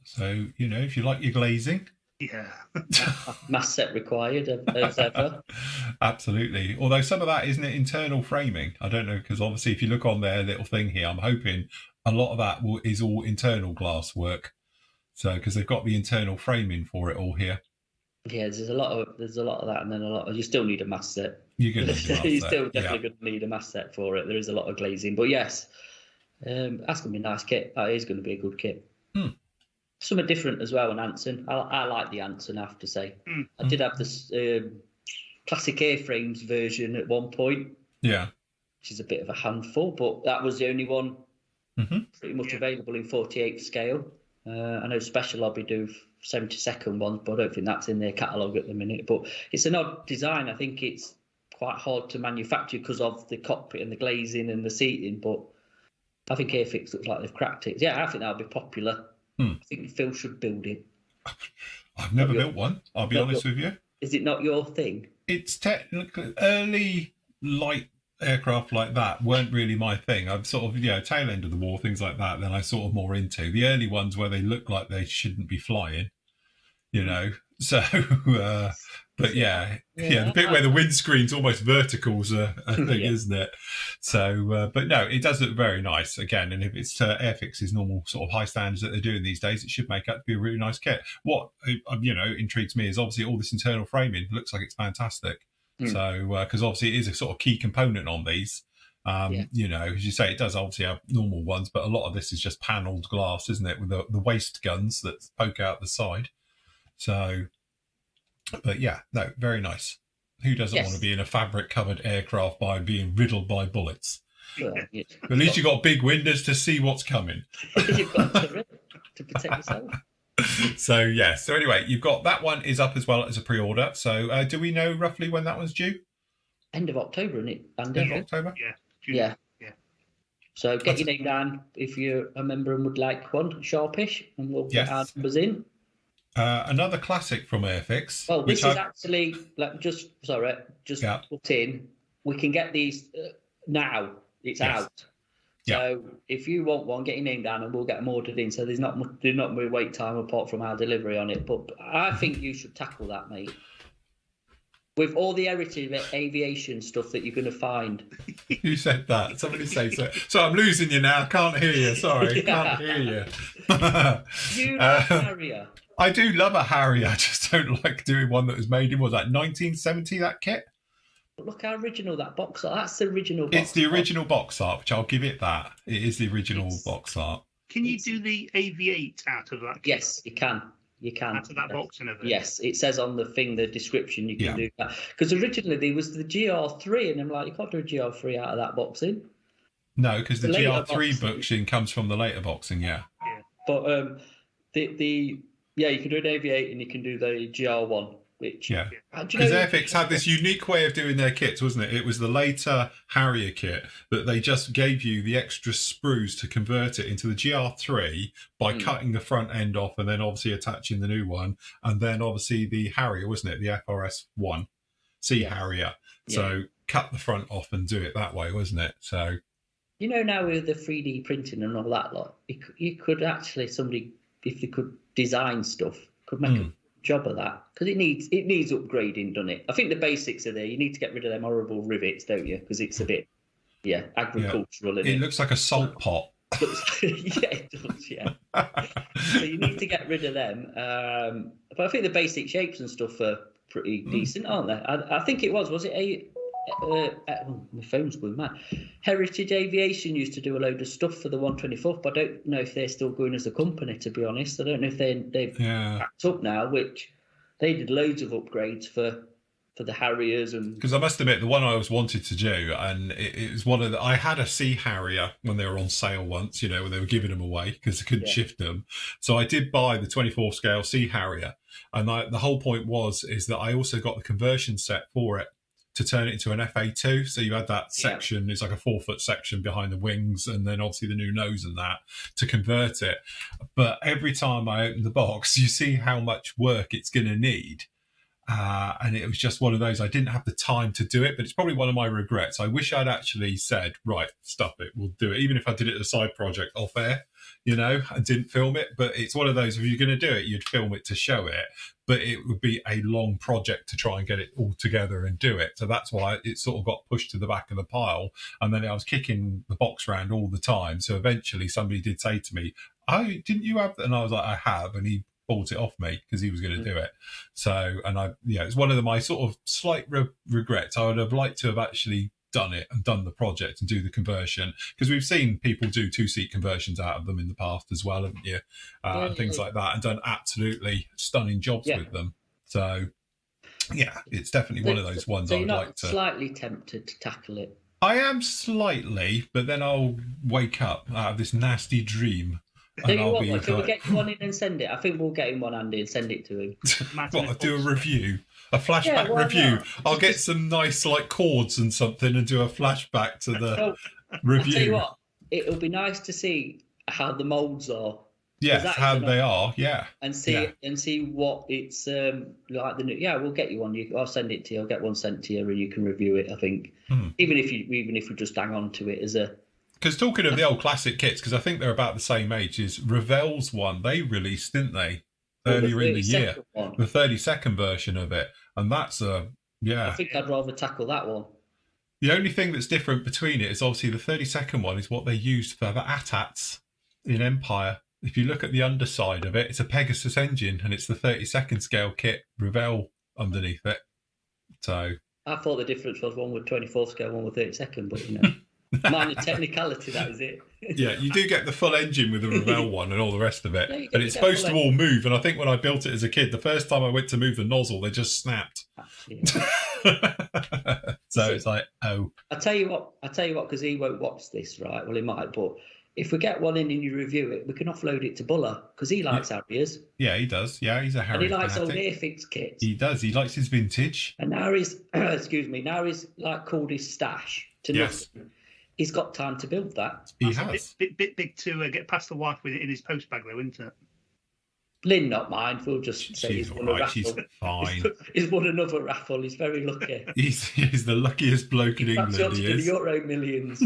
So, you know, if you like your glazing. Yeah. Mass set required, as ever. Absolutely. Although some of that isn't it internal framing. I don't know, because obviously if you look on their little thing here, I'm hoping a lot of that is all internal glass work. So, because they've got the internal framing for it all here. Yeah, there's a lot of that, and then a lot of, you still need a mass set. You're going to need a mass You're set. still definitely going to need a mass set for it. There is a lot of glazing, but yes, that's going to be a nice kit. That is going to be a good kit. Something different as well, an Anson. I like the Anson, I have to say. I did have this classic A-frames version at one point. Yeah. Which is a bit of a handful, but that was the only one pretty much available in 48th scale. I know Special Lobby do 72nd ones, but I don't think that's in their catalogue at the minute. But it's an odd design. I think it's quite hard to manufacture because of the cockpit and the glazing and the seating, but I think Airfix looks like they've cracked it. Yeah, I think that'll be popular. I think Phil should build it. I've never built one, I'll be honest with you. Is it not your thing? It's technically early light aircraft like that weren't really my thing. I'm sort of, tail end of the war, things like that, then I sort of more into. The early ones where they look like they shouldn't be flying, So, but yeah, the bit where the windscreen's almost vertical's a thing, isn't it? So, but no, it does look very nice again. And if it's Airfix's normal sort of high standards that they're doing these days, it should make out to be a really nice kit. What, intrigues me is obviously all this internal framing looks like it's fantastic. So, because obviously it is a sort of key component on these. As you say, it does obviously have normal ones, but a lot of this is just panelled glass, isn't it? With the waste guns that poke out the side. So, but yeah, no, very nice. Who doesn't want to be in a fabric-covered aircraft by being riddled by bullets? Well, at least you've got big windows to see what's coming. You've got to protect yourself. So, yeah. So anyway, you've got that one is up as well as a pre-order. So do we know roughly when that one's due? End of October, isn't it? End of October? Yeah. Yeah. So get your name down if you're a member and would like one, sharpish, and we'll get our numbers in. Another classic from Airfix. Well, this is actually just put in. We can get these now. It's out. So if you want one, get your name down and we'll get them ordered in. So there's not much wait time apart from our delivery on it. But I think you should tackle that, mate. With all the heritage aviation stuff that you're going to find. Who said that? Somebody say so. So I'm losing you now. I can't hear you. Sorry, can't hear you. You like Harrier. I do love a Harrier. I just don't like doing one that was made in, was that 1970, that kit? But look how original that box art. That's the original box art. It's the original box art, which I'll give it that. It is the original box art. Can you do the AV8 out of that kit? Yes, you can. You can. Out of that box and everything? Yes, it says on the thing, the description, you can do that. Because originally there was the GR3, and I'm like, you can't do a GR3 out of that boxing. No, because the GR3 boxing comes from the later boxing, But you can do an AV8 and you can do the GR1, which... Yeah. Because Airfix had this unique way of doing their kits, wasn't it? It was the later Harrier kit that they just gave you the extra sprues to convert it into the GR3 by cutting the front end off and then obviously attaching the new one. And then obviously the Harrier, wasn't it? The FRS-1 C Harrier. So cut the front off and do it that way, wasn't it? So... now with the 3D printing and all that lot, you could actually, somebody, if they could design stuff, could make a job of that, because it needs upgrading, doesn't it? I think the basics are there. You need to get rid of them horrible rivets, don't you? Because it's a bit agricultural. It looks like a salt pot. It does. So you need to get rid of them. But I think the basic shapes and stuff are pretty decent, aren't they? I think it was it my phone's going mad. Heritage Aviation used to do a load of stuff for the 124th, but I don't know if they're still going as a company, to be honest. I don't know if they've packed up now, which they did loads of upgrades for the Harriers. And because I must admit, the one I always wanted to do, and it was one of I had a Sea Harrier when they were on sale once, when they were giving them away because they couldn't shift them. So I did buy the 24 scale Sea Harrier, and the whole point is that I also got the conversion set for it. to turn it into an FA2. So you had that section, it's like a 4-foot section behind the wings, and then obviously the new nose and that to convert it. But every time I open the box, you see how much work it's going to need. And it was just one of those, I didn't have the time to do it, but it's probably one of my regrets. I wish I'd actually said, right, stuff it, we'll do it. Even if I did it as a side project off air, you know, and didn't film it. But it's one of those, if you're going to do it, you'd film it to show it. But it would be a long project to try and get it all together and do it. So that's why it sort of got pushed to the back of the pile. And then I was kicking the box around all the time. So eventually somebody did say to me, oh, didn't you have that? And I was like, I have. And he bought it off me because he was going to do it. So, and it's one of my sort of slight regrets. I would have liked to have actually done it and done the project and do the conversion, because we've seen people do 2-seat conversions out of them in the past as well, haven't you? And things like that, and done absolutely stunning jobs with them. So yeah, it's definitely one of those ones I would like to. Slightly tempted to tackle it. I am slightly, but then I'll wake up out of this nasty dream. Tell you what, can we get you one in and send it? I think we'll get him one, Andy, and send it to him. What, do a review? A flashback review? Not? I'll get some nice like chords and something and do a flashback to the review. I'll tell you what, it'll be nice to see how the moulds are. Yes, how they are, yeah. And see what it's like the new. Yeah, we'll get you one. I'll send it to you. I'll get one sent to you, and you can review it. I think, even if we just hang on to it as a. Because talking of the old classic kits, because I think they're about the same age, is Revell's one they released, didn't they, earlier in the year? One. The 30-second version of it, and that's I think I'd rather tackle that one. The only thing that's different between it is obviously the 30-second one is what they used for the AT-ATs in Empire. If you look at the underside of it, it's a Pegasus engine, and it's the 30-second scale kit Revell underneath it. So I thought the difference was one with 24 scale, one with 30-second, but you know. Minor technicality, that is it. Yeah, you do get the full engine with the Revell one and all the rest of it. And it's supposed to all move. And I think when I built it as a kid, the first time I went to move the nozzle, they just snapped. So it's like, oh. I tell you what, because he won't watch this, right? Well, he might, but if we get one in and you review it, we can offload it to Buller, because he likes Harriers. Yeah, he does. Yeah, he's a Harrier. And he likes old Airfix kits. He does. He likes his vintage. And now he's, now he's like called his stash to nothing. He's got time to build that. He has. A bit big to get past the wife with it in his post bag, though, isn't it? Lynn, not mine. We'll just say he's won a raffle. She's fine. He's won another raffle. He's very lucky. He's the luckiest bloke in England. He is. Euro Millions.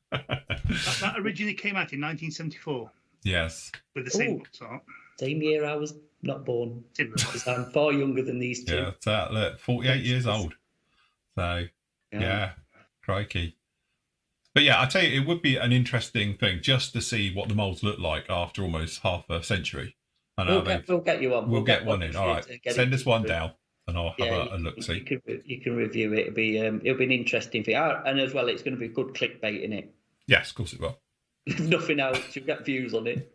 that originally came out in 1974. Yes. With the same box art. Same year I was not born. Because I'm far younger than these two. Yeah, that's look, 48 years old. So, yeah, crikey. But yeah, I tell you, it would be an interesting thing just to see what the moulds look like after almost half a century. We'll get you one. We'll get one in. All right, send us one down, and I'll have a look. See, you can review it. It'll be an interesting thing, and as well, it's going to be good clickbait in it. Yes, of course it will. If nothing else, you'll get views on it.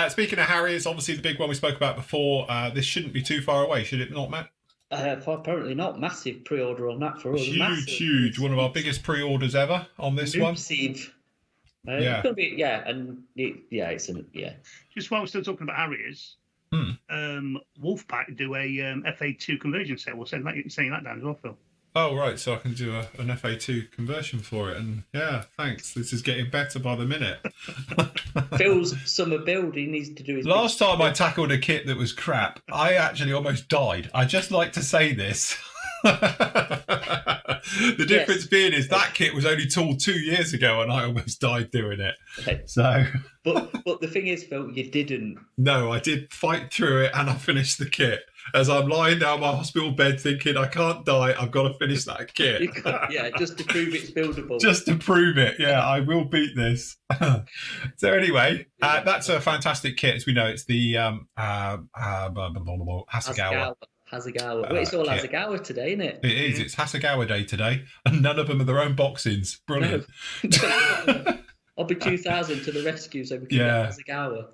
Speaking of Harriers, obviously the big one we spoke about before. This shouldn't be too far away, should it not, Matt? Apparently not. Massive pre-order on that for us. Huge. One of our biggest pre-orders ever on this one. Massive. It's going to be, Just while we're still talking about Harriers, Wolfpack do a FA2 conversion set. We'll send that down as well, Phil. Oh, right. So I can do an FA2 conversion for it. And yeah, thanks. This is getting better by the minute. Phil's summer build, he needs to do his... Last time I tackled a kit that was crap, I actually almost died. I just like to say this. The difference being is that kit was only tooled 2 years ago and I almost died doing it. Okay. So, but the thing is, Phil, you didn't. No, I did fight through it and I finished the kit. As I'm lying down my hospital bed thinking I can't die, I've got to finish that kit. Just to prove it's buildable. Just to prove it, I will beat this. So anyway, that's a fantastic kit. As we know, it's the Hasegawa. Hasegawa. Well, it's all kit. Hasegawa today, isn't it? It is. It's Hasegawa Day today, and none of them are their own boxings. Brilliant. No. I'll be 2000 to the rescue so we can get Hasegawa.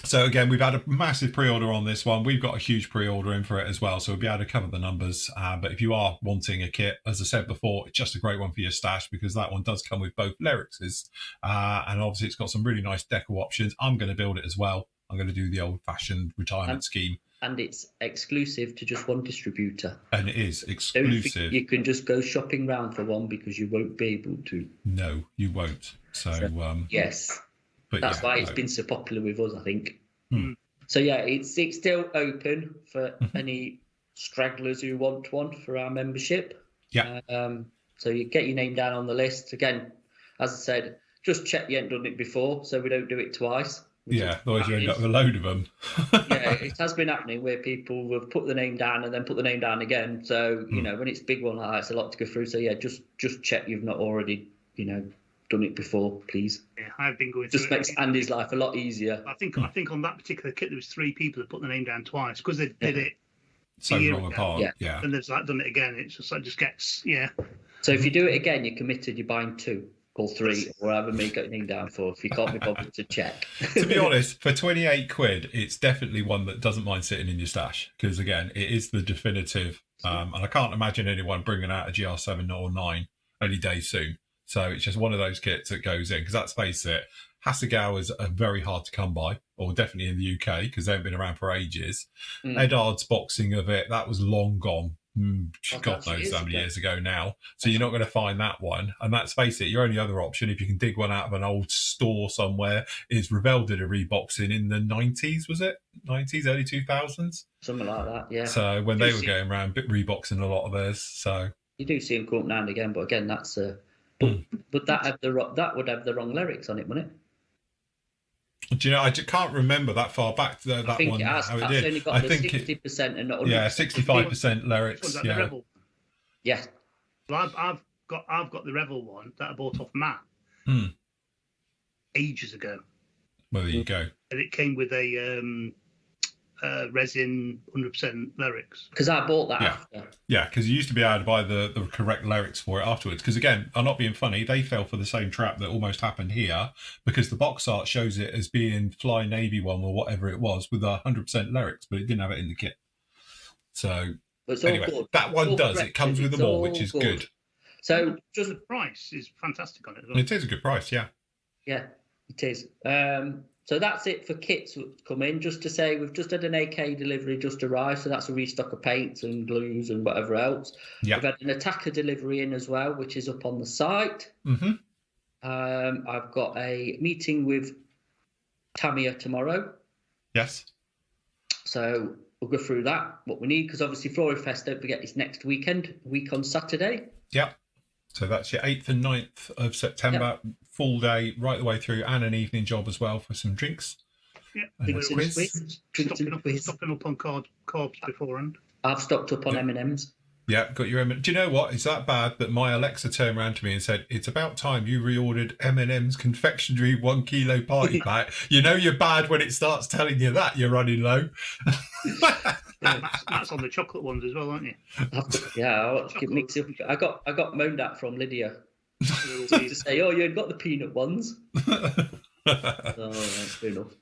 So again, we've had a massive pre-order on this one. We've got a huge pre-order in for it as well, so we'll be able to cover the numbers. But if you are wanting a kit, as I said before, it's just a great one for your stash because that one does come with both Lyricses. And obviously it's got some really nice deco options. I'm going to build it as well. I'm going to do the old-fashioned retirement scheme. and it's exclusive to just one distributor. And it is Don't exclusive. think you can just go shopping round for one because you won't be able to. No, you won't. So yes, but that's yeah, why it's been so popular with us, I think. Hmm. So yeah, it's still open for any stragglers who want one for our membership. Yeah. So you get your name down on the list. Again, as I said, just check you ain't done it before, so we don't do it twice. Yeah, otherwise you end up with a load of them. Yeah, it has been happening where people have put the name down and then put the name down again. So, you know, when it's a big one like that, it's a lot to go through. So yeah, just check you've not already, done it before, please. Yeah, I've been going. Just makes Andy's life a lot easier. I think on that particular kit there was 3 people that put the name down twice because they did it so long apart. Yeah. And they've done it again. It's just just gets So if you do it again, you're committed. You're buying 2 or 3 or however many you got your name down for. If you can't be bothered to check. To be honest, for 28 quid, it's definitely one that doesn't mind sitting in your stash because again, it is the definitive. And I can't imagine anyone bringing out a GR7 or 9 any day soon. So it's just one of those kits that goes in because let's face it, Hasegawa's are very hard to come by, or definitely in the UK because they haven't been around for ages. Edard's boxing of it, that was long gone. God knows how many years ago now. So you're not going to find that one. And let's face it, your only other option, if you can dig one out of an old store somewhere, is Revell did a reboxing in the 90s, was it? 90s, early 2000s? Something like that, yeah. So when they were going around reboxing a lot of theirs. So you do see them come up now and again, but again, that's but that would have the wrong lyrics on it, wouldn't it? Do you know? I can't remember that far back. That I think one. it has. How it That's did. only got I the think 60% and not 100%. Yeah, 65% lyrics. Was that Yeah. the Rebel? Yeah. Well, I've got the Rebel one that I bought off Matt ages ago. Well, there you go. And it came with a resin 100% lyrics. Because I bought that after. Yeah, because you used to be able to buy the correct lyrics for it afterwards. Because again, I'm not being funny, they fell for the same trap that almost happened here because the box art shows it as being Fly Navy one or whatever it was with 100% lyrics, but it didn't have it in the kit. So anyway, that one does. It comes with them all, which is good. So just the price is fantastic on it as well. It is a good price, yeah. Yeah, it is. So that's it for kits that come in. Just to say, we've just had an AK delivery just arrived, so that's a restock of paints and glues and whatever else. Yeah. We've had an attacker delivery in as well, which is up on the site. I've got a meeting with Tamiya tomorrow. Yes. So we'll go through that, what we need, because obviously Flooring Fest, don't forget, it's next weekend, week on Saturday. Yep. So that's your 8th and 9th of September, full day, right the way through, and an evening job as well for some drinks. Yeah, stocking up on carbs beforehand. I've stocked up on M&Ms. Yeah, got your M&Ms. Do you know what? Is that bad that my Alexa turned around to me and said, it's about time you reordered M&M's confectionery 1 kilo party pack. You know you're bad when it starts telling you that you're running low. That's on the chocolate ones as well, aren't you? Yeah, mix it up. I got moaned at from Lydia to say, oh, you've got the peanut ones. That's fair enough.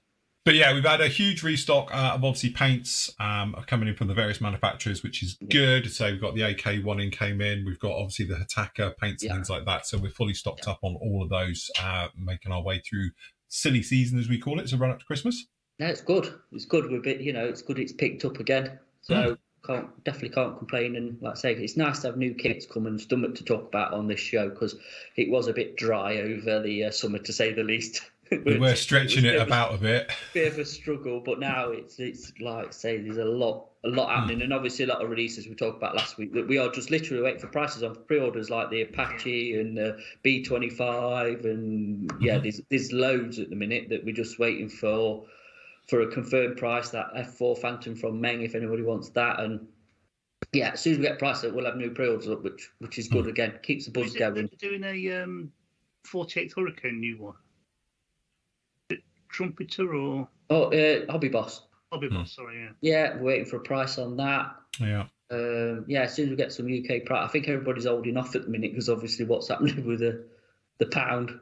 But yeah, we've had a huge restock of obviously paints coming in from the various manufacturers, which is good. So we've got the AK one in came in. We've got obviously the Attacker paints and things like that. So we're fully stocked up on all of those, making our way through silly season, as we call it. It's a run up to Christmas. No, it's good. It's good. We're a bit, it's good. It's picked up again. So definitely can't complain. And like I say, it's nice to have new kits come and stomach to talk about on this show because it was a bit dry over the summer, to say the least. We were stretching it about a bit. Bit of a struggle, but now it's like say there's a lot happening, and obviously a lot of releases we talked about last week that we are just literally waiting for prices on pre-orders, like the Apache and the B25, and there's loads at the minute that we're just waiting for a confirmed price. That F4 Phantom from Meng, if anybody wants that, and as soon as we get prices, we'll have new pre-orders up, which is good. Again, keeps the buzz going. Doing a 48th Hurricane new one. Trumpeter or Hobby Boss. Sorry, we're waiting for a price on that. As soon as we get some UK price, I think everybody's holding off at the minute because obviously what's happening with the pound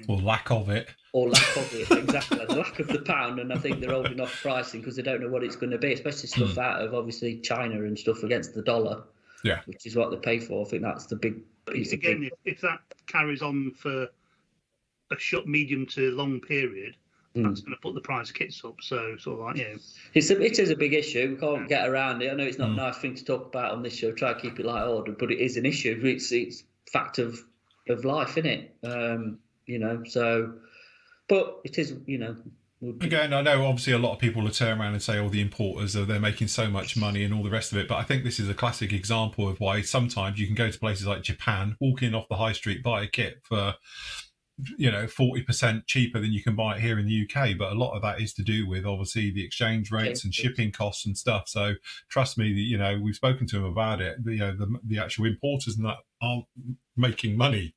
or lack of it, exactly. The lack of the pound, and I think they're holding off pricing because they don't know what it's going to be, especially stuff out of obviously China and stuff against the dollar, which is what they pay for. I think that's the big piece. Again, if that carries on for a short, medium to long period, that's going to put the price of kits up. So sort of like, it is a big issue. We can't get around it. I know it's not a nice thing to talk about on this show. Try to keep it light-ordered, but it is an issue. It's fact of life, isn't it? So, but it is, Again, I know obviously a lot of people will turn around and say, the importers they're making so much money and all the rest of it. But I think this is a classic example of why sometimes you can go to places like Japan, walk in off the high street, buy a kit for 40% cheaper than you can buy it here in the UK. But a lot of that is to do with obviously the exchange rates and shipping costs and stuff. So trust me, we've spoken to them about it. The actual importers and that aren't making money,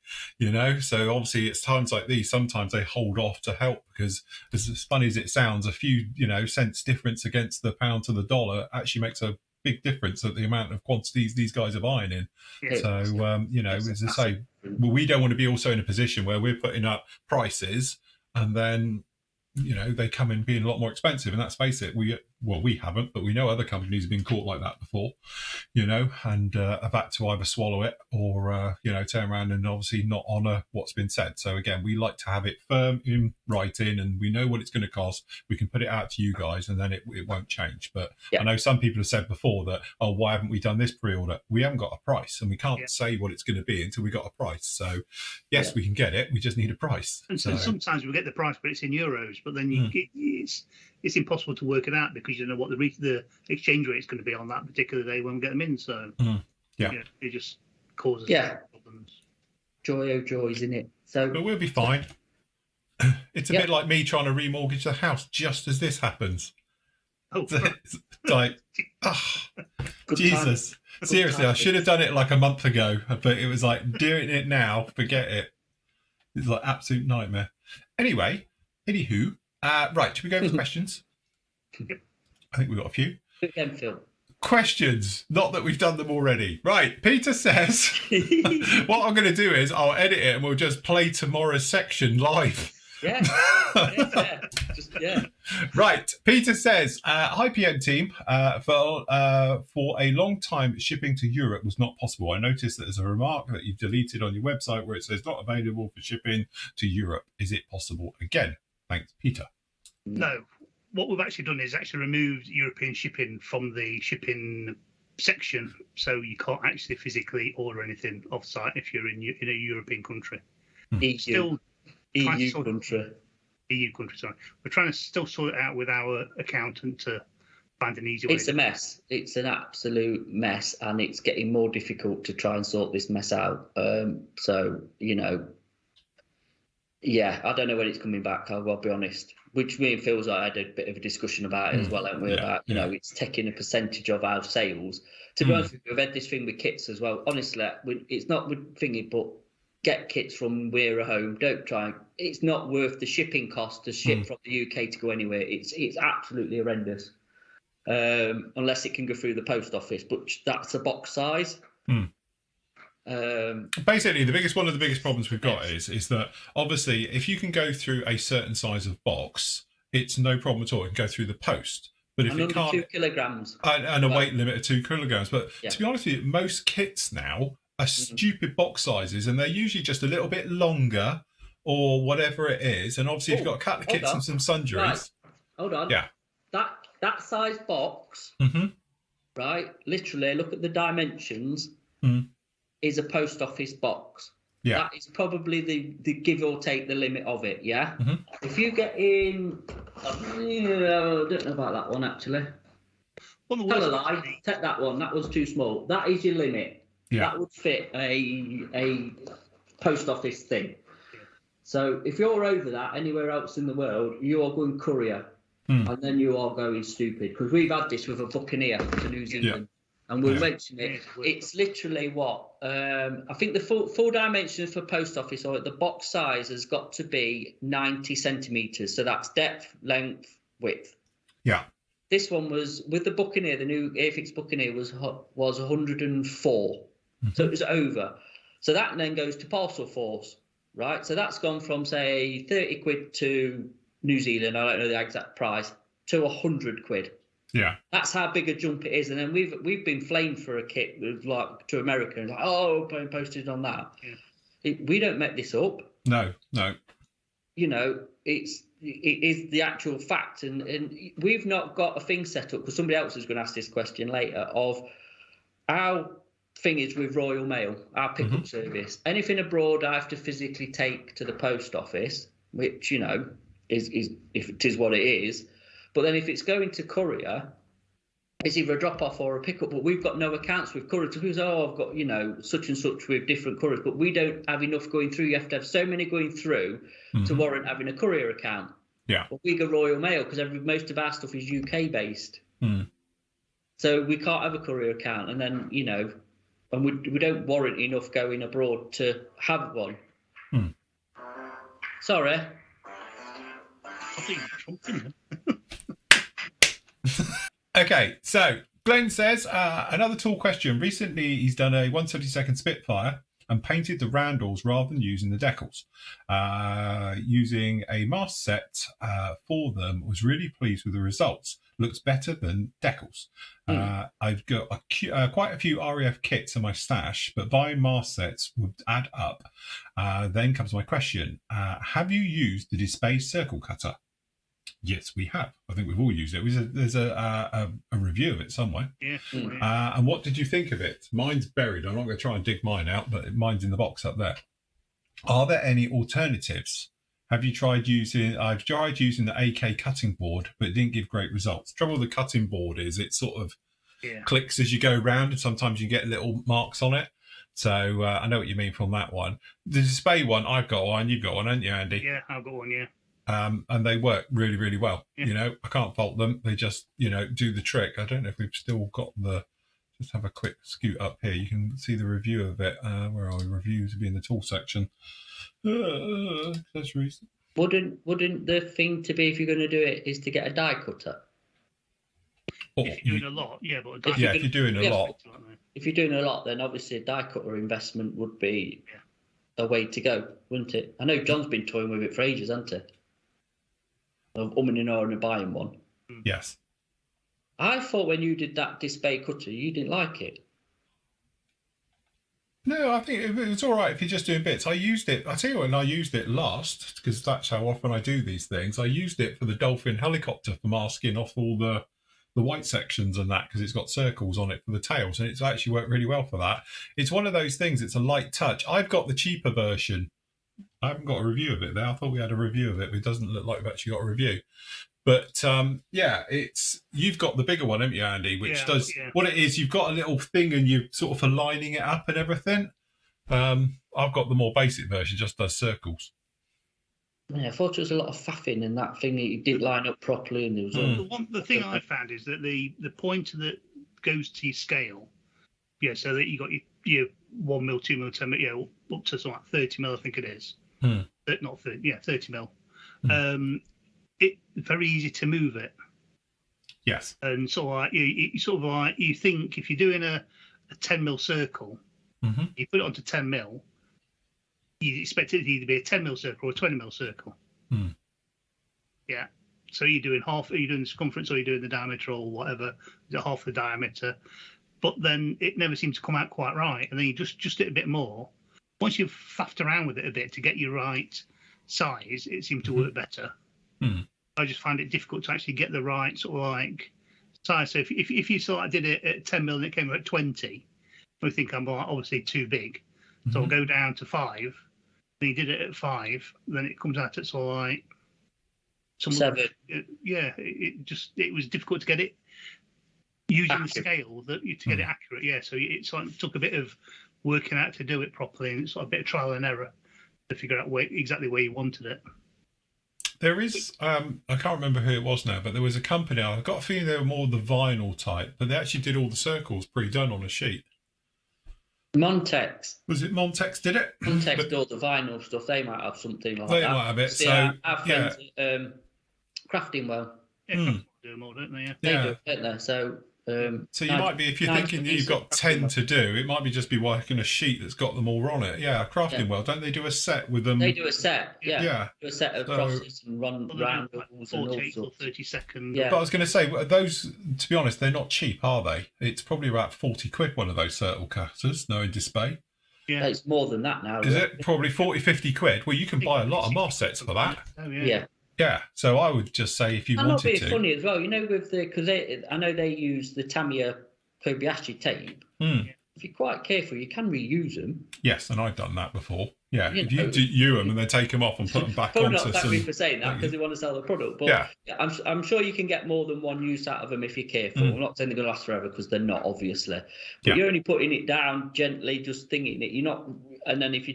so obviously it's times like these, sometimes they hold off to help, because as funny as it sounds, a few cents difference against the pound to the dollar actually makes a big difference at the amount of quantities these guys are buying in. So as I say, we don't want to be also in a position where we're putting up prices and then they come in being a lot more expensive. And let's face it, we haven't, but we know other companies have been caught like that before, and have had to either swallow it or, turn around and obviously not honour what's been said. So again, we like to have it firm in writing, and we know what it's going to cost. We can put it out to you guys, and then it won't change. But I know some people have said before that, why haven't we done this pre-order? We haven't got a price, and we can't say what it's going to be until we got a price. So yes, we can get it. We just need a price. And so sometimes we get the price, but it's in euros. But then it's impossible to work it out because you don't know what the exchange rate is going to be on that particular day when we get them in. So it just causes problems. Joy, oh joys, isn't it? So, but we'll be fine. It's a bit like me trying to remortgage the house just as this happens. Oh, it's like, Jesus. Seriously, I should have done it like a month ago, but it was like doing it now, forget it. It's like absolute nightmare. Anyway, anywho, right, should we go for questions? I think we've got a few. Again, Phil. Questions, not that we've done them already. Right, Peter says, what I'm going to do is I'll edit it and we'll just play tomorrow's section live. Yeah. Right, Peter says, hi PM team, for a long time shipping to Europe was not possible. I noticed that there's a remark that you've deleted on your website where it says not available for shipping to Europe. Is it possible again? Thanks, Peter. No. What we've actually done is actually removed European shipping from the shipping section, so you can't actually physically order anything off-site if you're in a European country. EU country. Sorry. We're trying to still sort it out with our accountant to find an easy way. It's a mess. It's an absolute mess, and it's getting more difficult to try and sort this mess out. So, I don't know when it's coming back, I'll be honest. Which me and Phil's I had a bit of a discussion about it as well, haven't we? About, it's taking a percentage of our sales. To be honest with you, we've had this thing with kits as well. Honestly, it's not with thingy, but get kits from nearer home. Don't try. It's not worth the shipping cost to ship from the UK to go anywhere. It's absolutely horrendous. Unless it can go through the post office, but that's a box size. Basically, one of the biggest problems we've got is that obviously if you can go through a certain size of box, it's no problem at all. It can go through the post. But if it can't, 2 kilograms and a weight limit of 2 kilograms. But to be honest with you, most kits now are stupid box sizes, and they're usually just a little bit longer or whatever it is. And obviously, if you've got a couple of kits and some sundries. Right. Hold on. Yeah. That size box, right? Literally, look at the dimensions. Is a post office box. Yeah. That is probably the give or take the limit of it, yeah? If you get in... I don't know about that one, actually. Tell a lie. Take that one. That was too small. That is your limit. Yeah. That would fit a post office thing. So if you're over that anywhere else in the world, you are going courier. And then you are going stupid. Because we've had this with a Buccaneer to New Zealand. And we'll mention it. It's literally what? I think the full dimensions for post office or the box size has got to be 90 centimetres. So that's depth, length, width. Yeah. This one was, with the Buccaneer, the new Airfix Buccaneer was 104. So it was over. So that then goes to Parcel Force, right? So that's gone from, say, 30 quid to New Zealand, I don't know the exact price, to 100 quid. Yeah, that's how big a jump it is, and then we've been flamed for a kit with like to America and paying postage on that. We don't make this up. No. it is the actual fact, and we've not got a thing set up, because somebody else is going to ask this question later, of our thing is with Royal Mail, our pickup service. Anything abroad I have to physically take to the post office, which, you know, is if it is what it is. But then if it's going to courier, it's either a drop-off or a pickup, but we've got no accounts with couriers. So people say, oh, I've got, you know, such and such with different couriers, but we don't have enough going through. You have to have so many going through to warrant having a courier account. Yeah. But we go Royal Mail because most of our stuff is UK-based. So we can't have a courier account. And then, you know, and we don't warrant enough going abroad to have one. Sorry. I think something. Okay, so Glenn says, another tool question. Recently, he's done a 1/72 Spitfire and painted the roundels rather than using the decals. Using a mask set for them, was really pleased with the results. Looks better than decals. I've got quite a few REF kits in my stash, but buying mask sets would add up. Then comes my question. Have you used the Bitesize circle cutter? Yes, we have. I think we've all used it. There's a review of it somewhere. Yeah. And what did you think of it? Mine's buried. I'm not going to try and dig mine out, but mine's in the box up there. Are there any alternatives? Have you tried using... I've tried using the AK cutting board, but it didn't give great results. The trouble with the cutting board is it sort of clicks as you go round, and sometimes you get little marks on it. So I know what you mean from that one. The display one, I've got one. You've got one, haven't you, Andy? Yeah, I've got one, yeah. And they work really, really well. You know, I can't fault them. They just, you know, do the trick. I don't know if we've still got the... Just have a quick scoot up here. You can see the review of it. Where are we? Reviews will be in the tool section. Accessories. Wouldn't the thing to be, if you're going to do it, is to get a die cutter? If you're doing a lot, yeah. But if you're doing a lot. If you're doing a lot, then obviously a die cutter investment would be a way to go, wouldn't it? I know John's been toying with it for ages, hasn't he? Of umming and ahhing and buying one. Yes. I thought when you did that display cutter, you didn't like it. No, I think it was all right if you're just doing bits. I used it. I tell you when I used it last, because that's how often I do these things. I used it for the Dolphin helicopter for masking off all the white sections and that, because it's got circles on it for the tails, and it's actually worked really well for that. It's one of those things. It's a light touch. I've got the cheaper version. I haven't got a review of it there. I thought we had a review of it, but it doesn't look like we've actually got a review. But you've got the bigger one, haven't you, Andy? Which does what it is. You've got a little thing, and you're sort of aligning it up and everything. I've got the more basic version, just does circles. Yeah, I thought it was a lot of faffing in that thing. It didn't line up properly, and there was the thing I found is that the pointer that goes to your scale, so that you got your 1 mil, 2 mil, 10 mil, up to something like 30 mil, I think it is. Not 30, 30 mil. It's very easy to move it. Yes. And so you think if you're doing a 10 mil circle, you put it onto 10 mil, you expect it to either be a 10 mil circle or a 20 mil circle. Yeah. So you're doing the circumference, or you're doing the diameter, or whatever, half the diameter. But then it never seemed to come out quite right. And then you just it a bit more. Once you've faffed around with it a bit to get your right size, it seemed to work better. I just find it difficult to actually get the right sort of like size. So if you sort of did it at 10 mil and it came out at 20, I think I'm obviously too big. So I'll go down to 5. Then you did it at 5, then it comes out at sort of like 7. It was difficult to get it using accurate. The scale to get it accurate. Yeah, so it sort of took a bit of working out to do it properly, and it's sort of a bit of trial and error to figure out exactly where you wanted it. There is, I can't remember who it was now, but there was a company, I've got a feeling they were more the vinyl type, but they actually did all the circles pre-done on a sheet. Montex. Was it Montex did it? Montex do all the vinyl stuff. They might have something like that. They might have it. So, our friends Crafting Well. Yeah, Crafting do them all, don't they? Yeah. They do, don't they? So you might be, if you're thinking you've got 10 to do, it might be just be working a sheet that's got them all on it. Yeah, Crafting Well, don't they do a set with them? They do a set, do a set of crosses and run round like 48 or 30 seconds. Yeah. But I was going to say, those, to be honest, they're not cheap, are they? It's probably about 40 quid, one of those circle cutters, no display. Yeah, it's more than that now. Is it? Probably 40, 50 quid. Well, you can buy a lot of mask sets for that. Oh, yeah. Yeah, so I would just say if you And not wanted being to. funny as well, you know, with the because I know they use the Tamiya Kobayashi tape. If you're quite careful, you can reuse them. Yes, and I've done that before. Yeah, You if know, you do them and then take them off and put them back probably onto not thank me some. for saying that because they want to sell the product, but Yeah. I'm sure you can get more than one use out of them if you're careful. I'm not saying they're going to last forever because they're not, obviously, but you're only putting it down gently, just thinking it. You're not, and then if you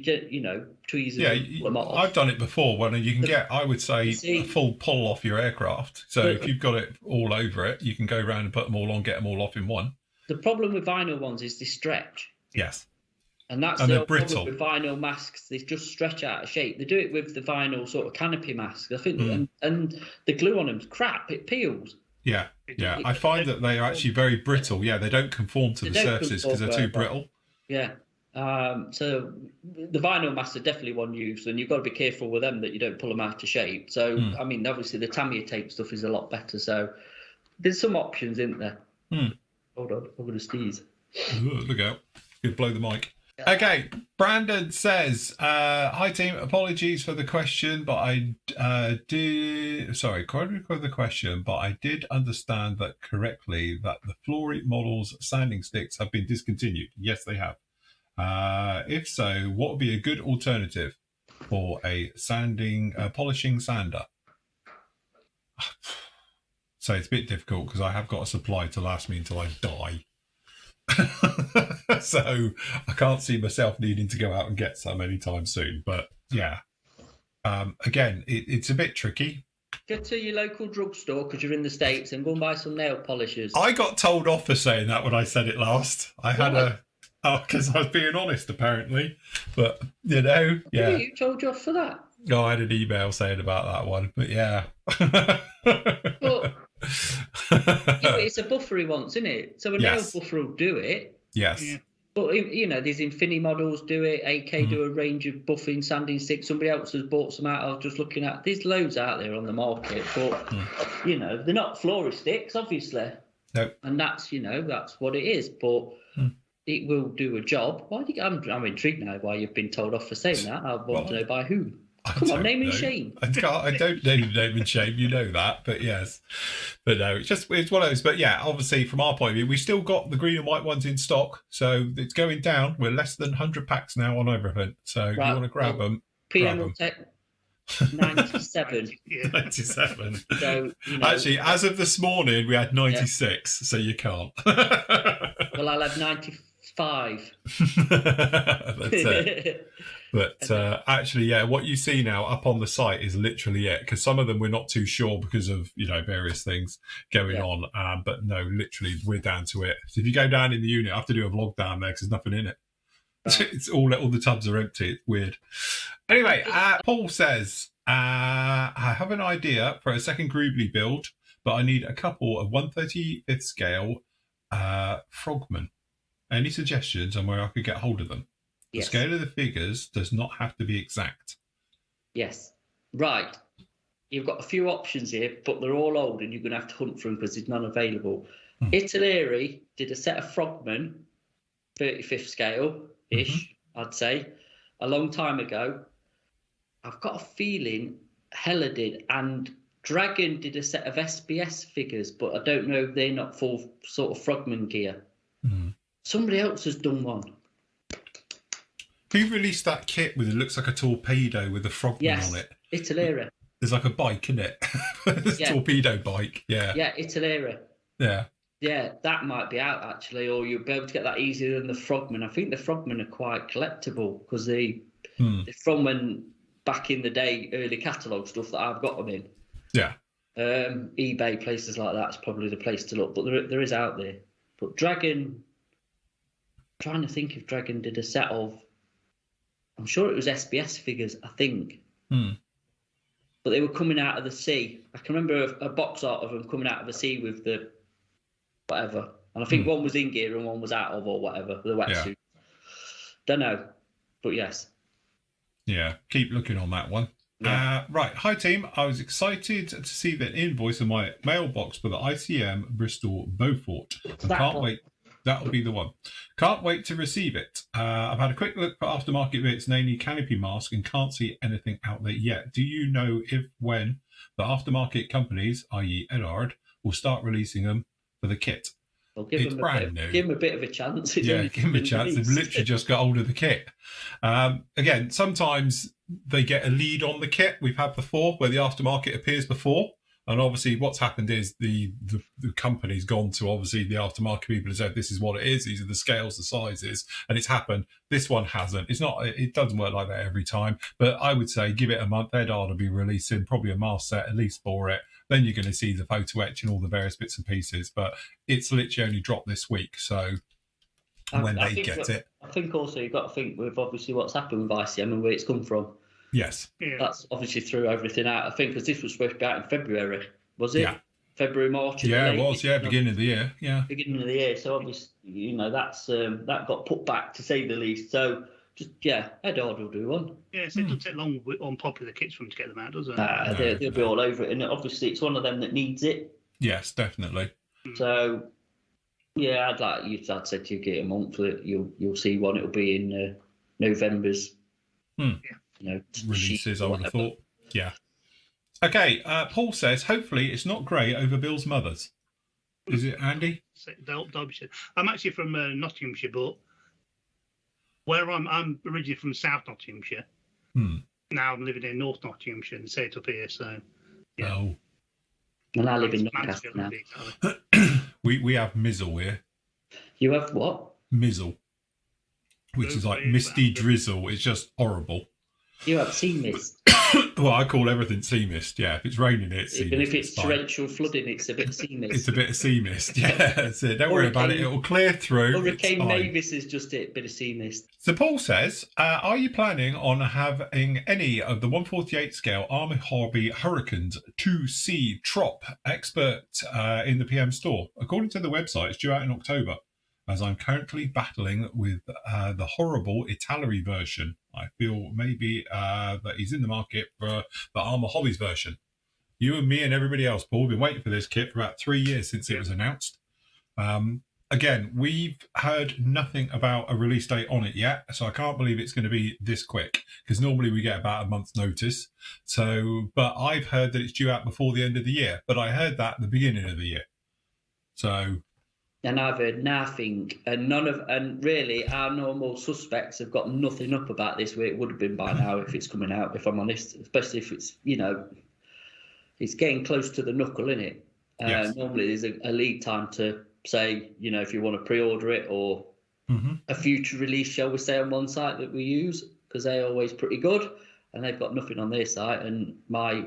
tweezers, pull them off. I've done it before when you can get, I would say, a full pull off your aircraft. So if you've got it all over it, you can go around and put them all on, get them all off in one. The problem with vinyl ones is they stretch. Yes. And that's the problem with vinyl masks. They just stretch out of shape. They do it with the vinyl sort of canopy mask. I think, and the glue on them's crap. It peels. Yeah, yeah. I find that they are actually very brittle. Yeah, they don't conform to the surfaces because they're too brittle. Yeah. So the vinyl masks are definitely one use, and you've got to be careful with them that you don't pull them out of shape. So, I mean, obviously the Tamiya tape stuff is a lot better. So there's some options, isn't there? Hold on, I'm going to sneeze. Ooh, look out. You'll blow the mic. Okay, Brandon says, hi team, apologies for the question, but I did understand that correctly that the Flory models sanding sticks have been discontinued. Yes, they have. If so, what would be a good alternative for a polishing sander? So it's a bit difficult because I have got a supply to last me until I die. So I can't see myself needing to go out and get some anytime soon. But yeah, again, it's a bit tricky. Get to your local drugstore because you're in the States and go and buy some nail polishers. I got told off for saying that when I said it last. I had because I was being honest apparently. But yeah. You told you off for that? No, I had an email saying about that one. But yeah. But it's a buffer he wants, isn't it? So a nail buffer will do it. Yes. Yeah. But these Infini models do it. AK do a range of buffing sanding sticks. Somebody else has bought some out. I was just looking at. There's loads out there on the market, but they're not Flory sticks, obviously. No. And that's that's what it is. But it will do a job. I'm intrigued now why you've been told off for saying that. I want to know by whom. Come on, name and shame. I don't know name and shame. You know that, but yes. But no, it's one of those. But yeah, obviously from our point of view, we've still got the green and white ones in stock. So it's going down. We're less than 100 packs now on everything. So if you want to grab them, PM Tech 97. 97. So, actually, as of this morning, we had 96. So you can't. Well, I'll have 95. That's it. But actually, yeah, what you see now up on the site is literally it, because some of them we're not too sure because of various things going on. But no, literally, we're down to it. So if you go down in the unit, I have to do a vlog down there because there's nothing in it. Right. It's all the tubs are empty. It's weird. Anyway, Paul says, I have an idea for a second Groovely build, but I need a couple of 1/35th scale frogmen. Any suggestions on where I could get hold of them? The scale of the figures does not have to be exact. Yes. Right. You've got a few options here, but they're all old and you're going to have to hunt for them because there's none available. Italeri did a set of frogmen, 35th scale-ish, I'd say, a long time ago. I've got a feeling Hella did, and Dragon did a set of SBS figures, but I don't know if they're not full sort of frogman gear. Somebody else has done one. Who released that kit with it looks like a torpedo with a frogman on it? Italeri. There's like a bike, isn't it? It's a torpedo bike. Yeah. Yeah, Italeri. Yeah. Yeah, that might be out actually, or you'll be able to get that easier than the frogmen. I think the frogmen are quite collectible because they're from when back in the day, early catalogue stuff that I've got them in. Yeah. eBay, places like that's probably the place to look, but there is out there. But Dragon, I'm trying to think if Dragon did a set of, I'm sure it was SBS figures, I think. But they were coming out of the sea. I can remember a box art of them coming out of the sea with the whatever. And I think one was in gear and one was out of, or whatever, the wetsuit. Don't know. But yes. Yeah, keep looking on that one. Yeah. Right. Hi, team. I was excited to see the invoice in my mailbox for the ICM Bristol Beaufort. I can't wait. That'll be the one. Can't wait to receive it. I've had a quick look for aftermarket bits, namely canopy mask, and can't see anything out there yet. Do you know if, when, the aftermarket companies, i.e. Eduard, will start releasing them for the kit. Well, give It's them brand new. Give them a bit of a chance. Yeah, give them a chance. They've literally just got hold of the kit. Again, sometimes they get a lead on the kit we've had before, where the aftermarket appears before. And obviously what's happened is the company's gone to obviously the aftermarket people and said, this is what it is. These are the scales, the sizes, and it's happened. This one hasn't. It doesn't work like that every time. But I would say give it a month. Eduard will be releasing probably a mask set at least for it. Then you're going to see the photo etch and all the various bits and pieces. But it's literally only dropped this week. So when they get it. I think also you've got to think with obviously what's happened with ICM and where it's come from. Yes. Yeah. That's obviously threw everything out. I think because this was supposed to be out in February, was it? Yeah. February, March. Yeah, it was. Yeah, beginning of the year. Yeah. Beginning of the year. So obviously, that's that got put back to say the least. So just Eduard will do one. Yeah, so it doesn't take long on popular kits for them to get them out, does it? They'll be all over it, and obviously it's one of them that needs it. Yes, definitely. So yeah, I'd say to you get a month. You'll see one. It'll be in November's. Releases, I would have thought. Yeah. Okay, Paul says, hopefully it's not grey over Bill's mother's. Is it, Andy? Derbyshire. I'm actually from Nottinghamshire, but where I'm originally from South Nottinghamshire. Now I'm living in North Nottinghamshire and say it up here, so yeah. Oh. And I live in Nottingham now. We have mizzle here. You have what? Mizzle. Which is like misty drizzle. It's just horrible. You have sea mist. Well, I call everything sea mist. Yeah, if it's raining, it's sea Even mist. if it's torrential flooding, it's a bit sea mist. It's a bit of sea mist. Yeah, that's it. Don't worry about it. It will clear through. Hurricane Mavis is just a bit of sea mist. So Paul says, are you planning on having any of the 148 scale Army Hobby Hurricanes 2C Trop expert in the PM store? According to the website, it's due out in October, as I'm currently battling with the horrible Italy version. I feel maybe that he's in the market for the Armour Hobbies version. You and me and everybody else, Paul, have been waiting for this kit for about 3 years since it was announced. Again, we've heard nothing about a release date on it yet, so I can't believe it's going to be this quick, because normally we get about a month's notice. So, but I've heard that it's due out before the end of the year, but I heard that at the beginning of the year. So... And I've heard nothing, and really our normal suspects have got nothing up about this where it would have been by now if it's coming out, if I'm honest, especially if it's, it's getting close to the knuckle, isn't it? Yes. Normally there's a lead time to say, if you want to pre-order it or a future release, shall we say, on one site that we use, because they're always pretty good, and they've got nothing on their site, and my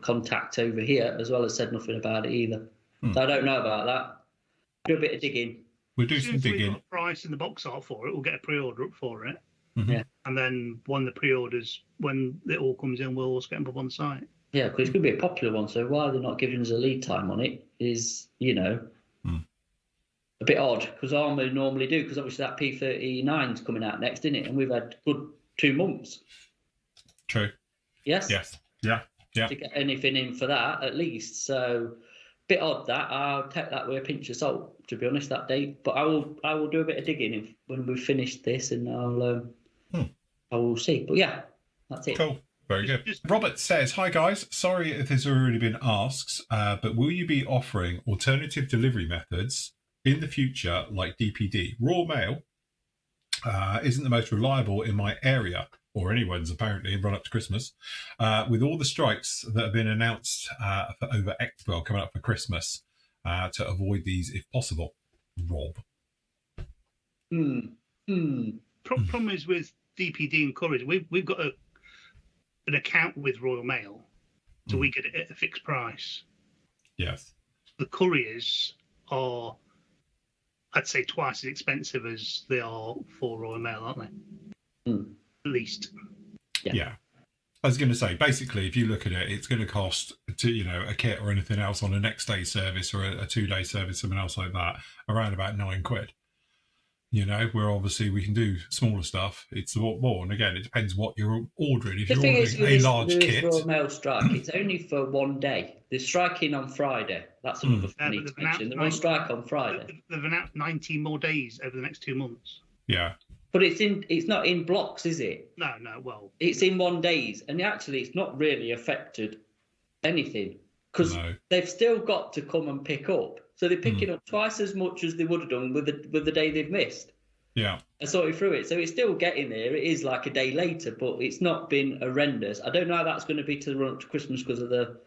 contact over here as well has said nothing about it either. So I don't know about that. Do a bit of digging. We'll do some digging. We've got a price in the box art for it. We'll get a pre-order up for it. Yeah. And then when the pre-orders, when it all comes in, we'll get them up on the site. Yeah, because it's going to be a popular one. So why they're not giving us a lead time on it is, a bit odd, because Armour normally do, because obviously that P39 is coming out next, isn't it? And we've had good 2 months. True. Yes? Yes. Yeah. Yeah. To get anything in for that, at least. So... bit odd that. I'll take that with a pinch of salt, to be honest, that date. But I will do a bit of digging when we've finished this, and I will see. But yeah, that's it. Cool. Very good. Robert says, hi guys, sorry if this has already been asked, but will you be offering alternative delivery methods in the future like DPD? Royal Mail isn't the most reliable in my area, or anyone's apparently, run up to Christmas, with all the strikes that have been announced for over Expo coming up for Christmas, to avoid these if possible. Rob. Problem is with DPD and couriers, we've got an account with Royal Mail, so we get it at a fixed price. Yes. The couriers are, I'd say, twice as expensive as they are for Royal Mail, aren't they? At least. Yeah. I was going to say, basically, if you look at it, it's going to cost, a kit or anything else on a next day service or a 2-day service, something else like that, around about £9. Where obviously we can do smaller stuff. It's a lot more. And again, it depends what you're ordering. If you're ordering a large kit. Royal Mail strike, it's only for 1 day. They're striking on Friday. That's another thing I need to mention. They're on strike on Friday. They've announced 19 more days over the next 2 months. Yeah. But it's not in blocks, is it? No, well. It's in 1 day, and actually it's not really affected anything because they've still got to come and pick up. So they're picking up twice as much as they would have done with the day they've missed. Yeah. I sorted through it. So it's still getting there. It is like a day later, but it's not been horrendous. I don't know how that's going to be to the run up to Christmas because of the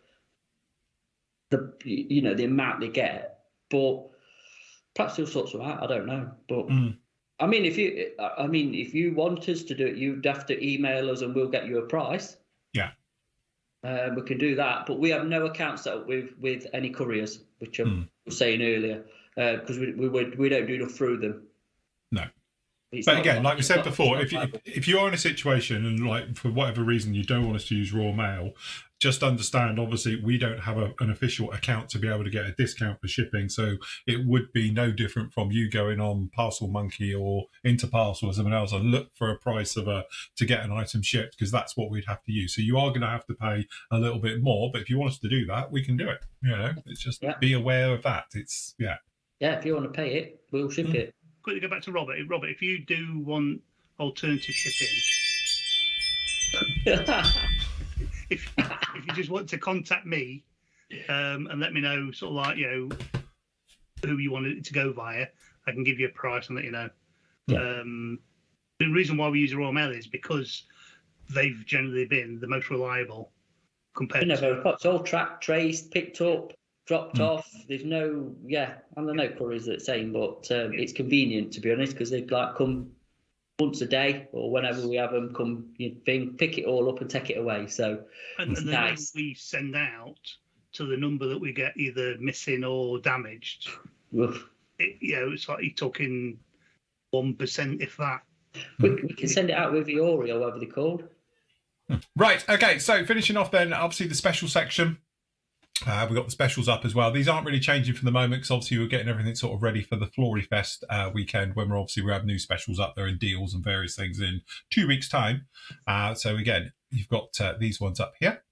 amount they get. But perhaps they'll sort some out. I don't know. But I mean, if you want us to do it, you'd have to email us and we'll get you a price. Yeah. We can do that, but we have no account set up with any couriers, which I was saying earlier, because we don't do enough through them. No. But again, like we said before, if you are in a situation and like for whatever reason you don't want us to use raw mail, just understand, obviously, we don't have an official account to be able to get a discount for shipping. So it would be no different from you going on Parcel Monkey or Interparcel or someone else and look for a price to get an item shipped, because that's what we'd have to use. So you are going to have to pay a little bit more. But if you want us to do that, we can do it. It's just be aware of that. Yeah, if you want to pay it, we'll ship it. Quickly go back to Robert. Robert, if you do want alternative shipping, if you just want to contact me and let me know sort of like, who you want it to go via, I can give you a price and let you know. Yeah. The reason why we use Royal Mail is because they've generally been the most reliable compared to... It's all tracked, traced, picked up, dropped off. There's no, and the no couriers are the same, but it's convenient, to be honest, because they come once a day or whenever we have them come, pick it all up and take it away. So and the nice. We send out to the number that we get either missing or damaged. It's like you're talking 1%, if that. We can send it out with Iori or whatever they're called. Right. Okay. So finishing off then, obviously the special section. We've got the specials up as well. These aren't really changing for the moment because obviously we're getting everything sort of ready for the Flory Fest weekend when we have new specials up there and deals and various things in 2 weeks' time. So again, you've got these ones up here,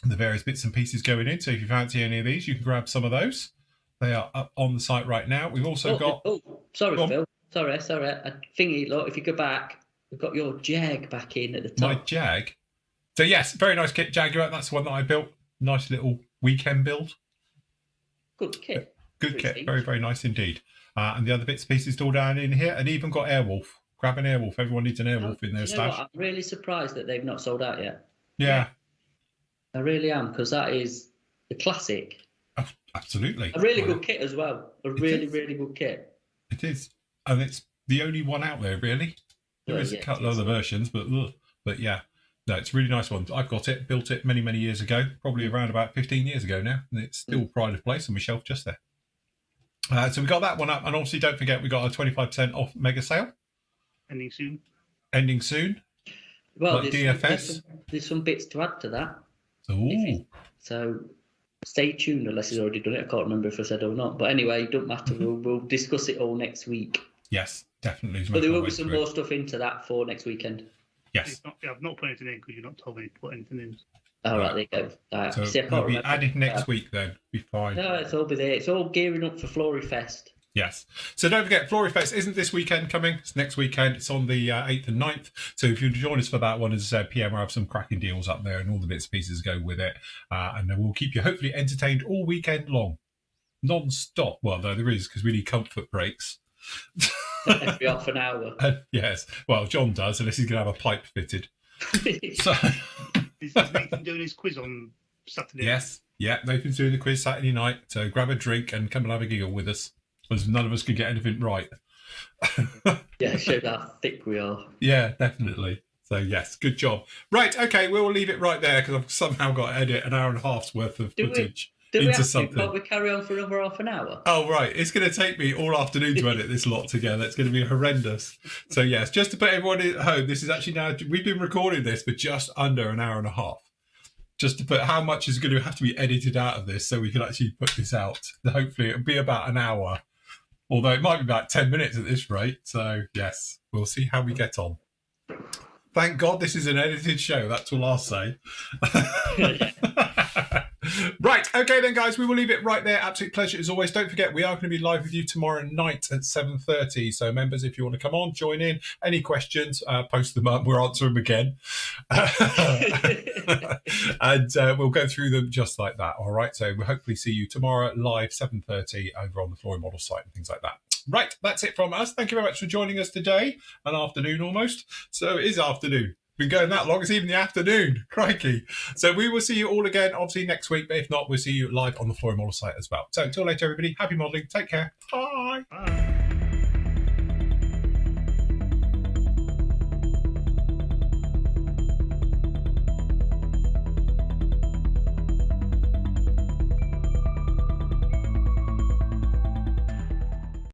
the various bits and pieces going in. So if you fancy any of these, you can grab some of those. They are up on the site right now. We've also got... sorry, Phil. Sorry. I think, look, if you go back, we've got your Jag back in at the top. My Jag? So yes, very nice kit, Jaguar. That's the one that I built. Nice little weekend build. Good kit. Good kit. Very, very nice indeed. And the other bits and pieces all down in here. And even got Airwolf. Grab an Airwolf. Everyone needs an Airwolf in their stash. I'm really surprised that they've not sold out yet. Yeah. I really am, because that is the classic. Oh, absolutely. A really good kit as well. Really good kit. It is. And it's the only one out there, really. There is a couple of other versions, but yeah. No, it's a really nice one. I've got it, built it many, many years ago, probably around about 15 years ago now, and it's still pride of place on my shelf just there. So we got that one up, and obviously don't forget we got a 25% off mega sale. Ending soon. Well, like DFS. There's some bits to add to that. Ooh. So stay tuned, unless he's already done it. I can't remember if I said or not. But anyway, it doesn't matter. We'll discuss it all next week. Yes, definitely. But there will be some more stuff into that for next weekend. Yes. I've not put anything in because you've not told me to put anything in. All right, there you go. So it'll be added next week then. Be fine. No, it's all be there. It's all gearing up for Flory Fest. Yes. So don't forget, Flory Fest isn't this weekend coming. It's next weekend. It's on the 8th and 9th. So if you join us for that one, as I said, PM will have some cracking deals up there and all the bits and pieces go with it. And then we'll keep you hopefully entertained all weekend long. Non-stop. Well, no, there is, because we need comfort breaks. Every half an hour. Yes. Well, John does, unless he's going to have a pipe fitted. So Is Nathan doing his quiz on Saturday? Yes. Yeah, Nathan's doing the quiz Saturday night. So grab a drink and come and have a giggle with us, because none of us can get anything right. Yeah, show how thick we are. Yeah, definitely. So yes, good job. Right, okay, we'll leave it right there because I've somehow got to edit an hour and a half's worth of footage into something. Can't we carry on for another half an hour? Oh, right. It's going to take me all afternoon to edit this lot together. It's going to be horrendous. So yes, just to put everyone at home, this is actually now, we've been recording this for just under an hour and a half. Just to put how much is going to have to be edited out of this so we can actually put this out. Hopefully it'll be about an hour. Although it might be about 10 minutes at this rate. So, yes, we'll see how we get on. Thank God this is an edited show. That's all I'll say. Right, okay then, guys, we will leave it right there. Absolute pleasure as always. Don't forget, we are going to be live with you tomorrow night at 7:30. So, members, if you want to come on, join in. Any questions, post them up. We'll answer them again. And we'll go through them just like that. All right, so we'll hopefully see you tomorrow live 7:30 over on the Flooring Model site and things like that. Right, that's it from us. Thank you very much for joining us today. An afternoon almost. So it is afternoon. Been going that long, it's even the afternoon. Crikey. So we will see you all again, obviously, next week. But if not, we'll see you live on the Flooring Model site as well. So until later, everybody, happy modelling. Take care. Bye. Bye.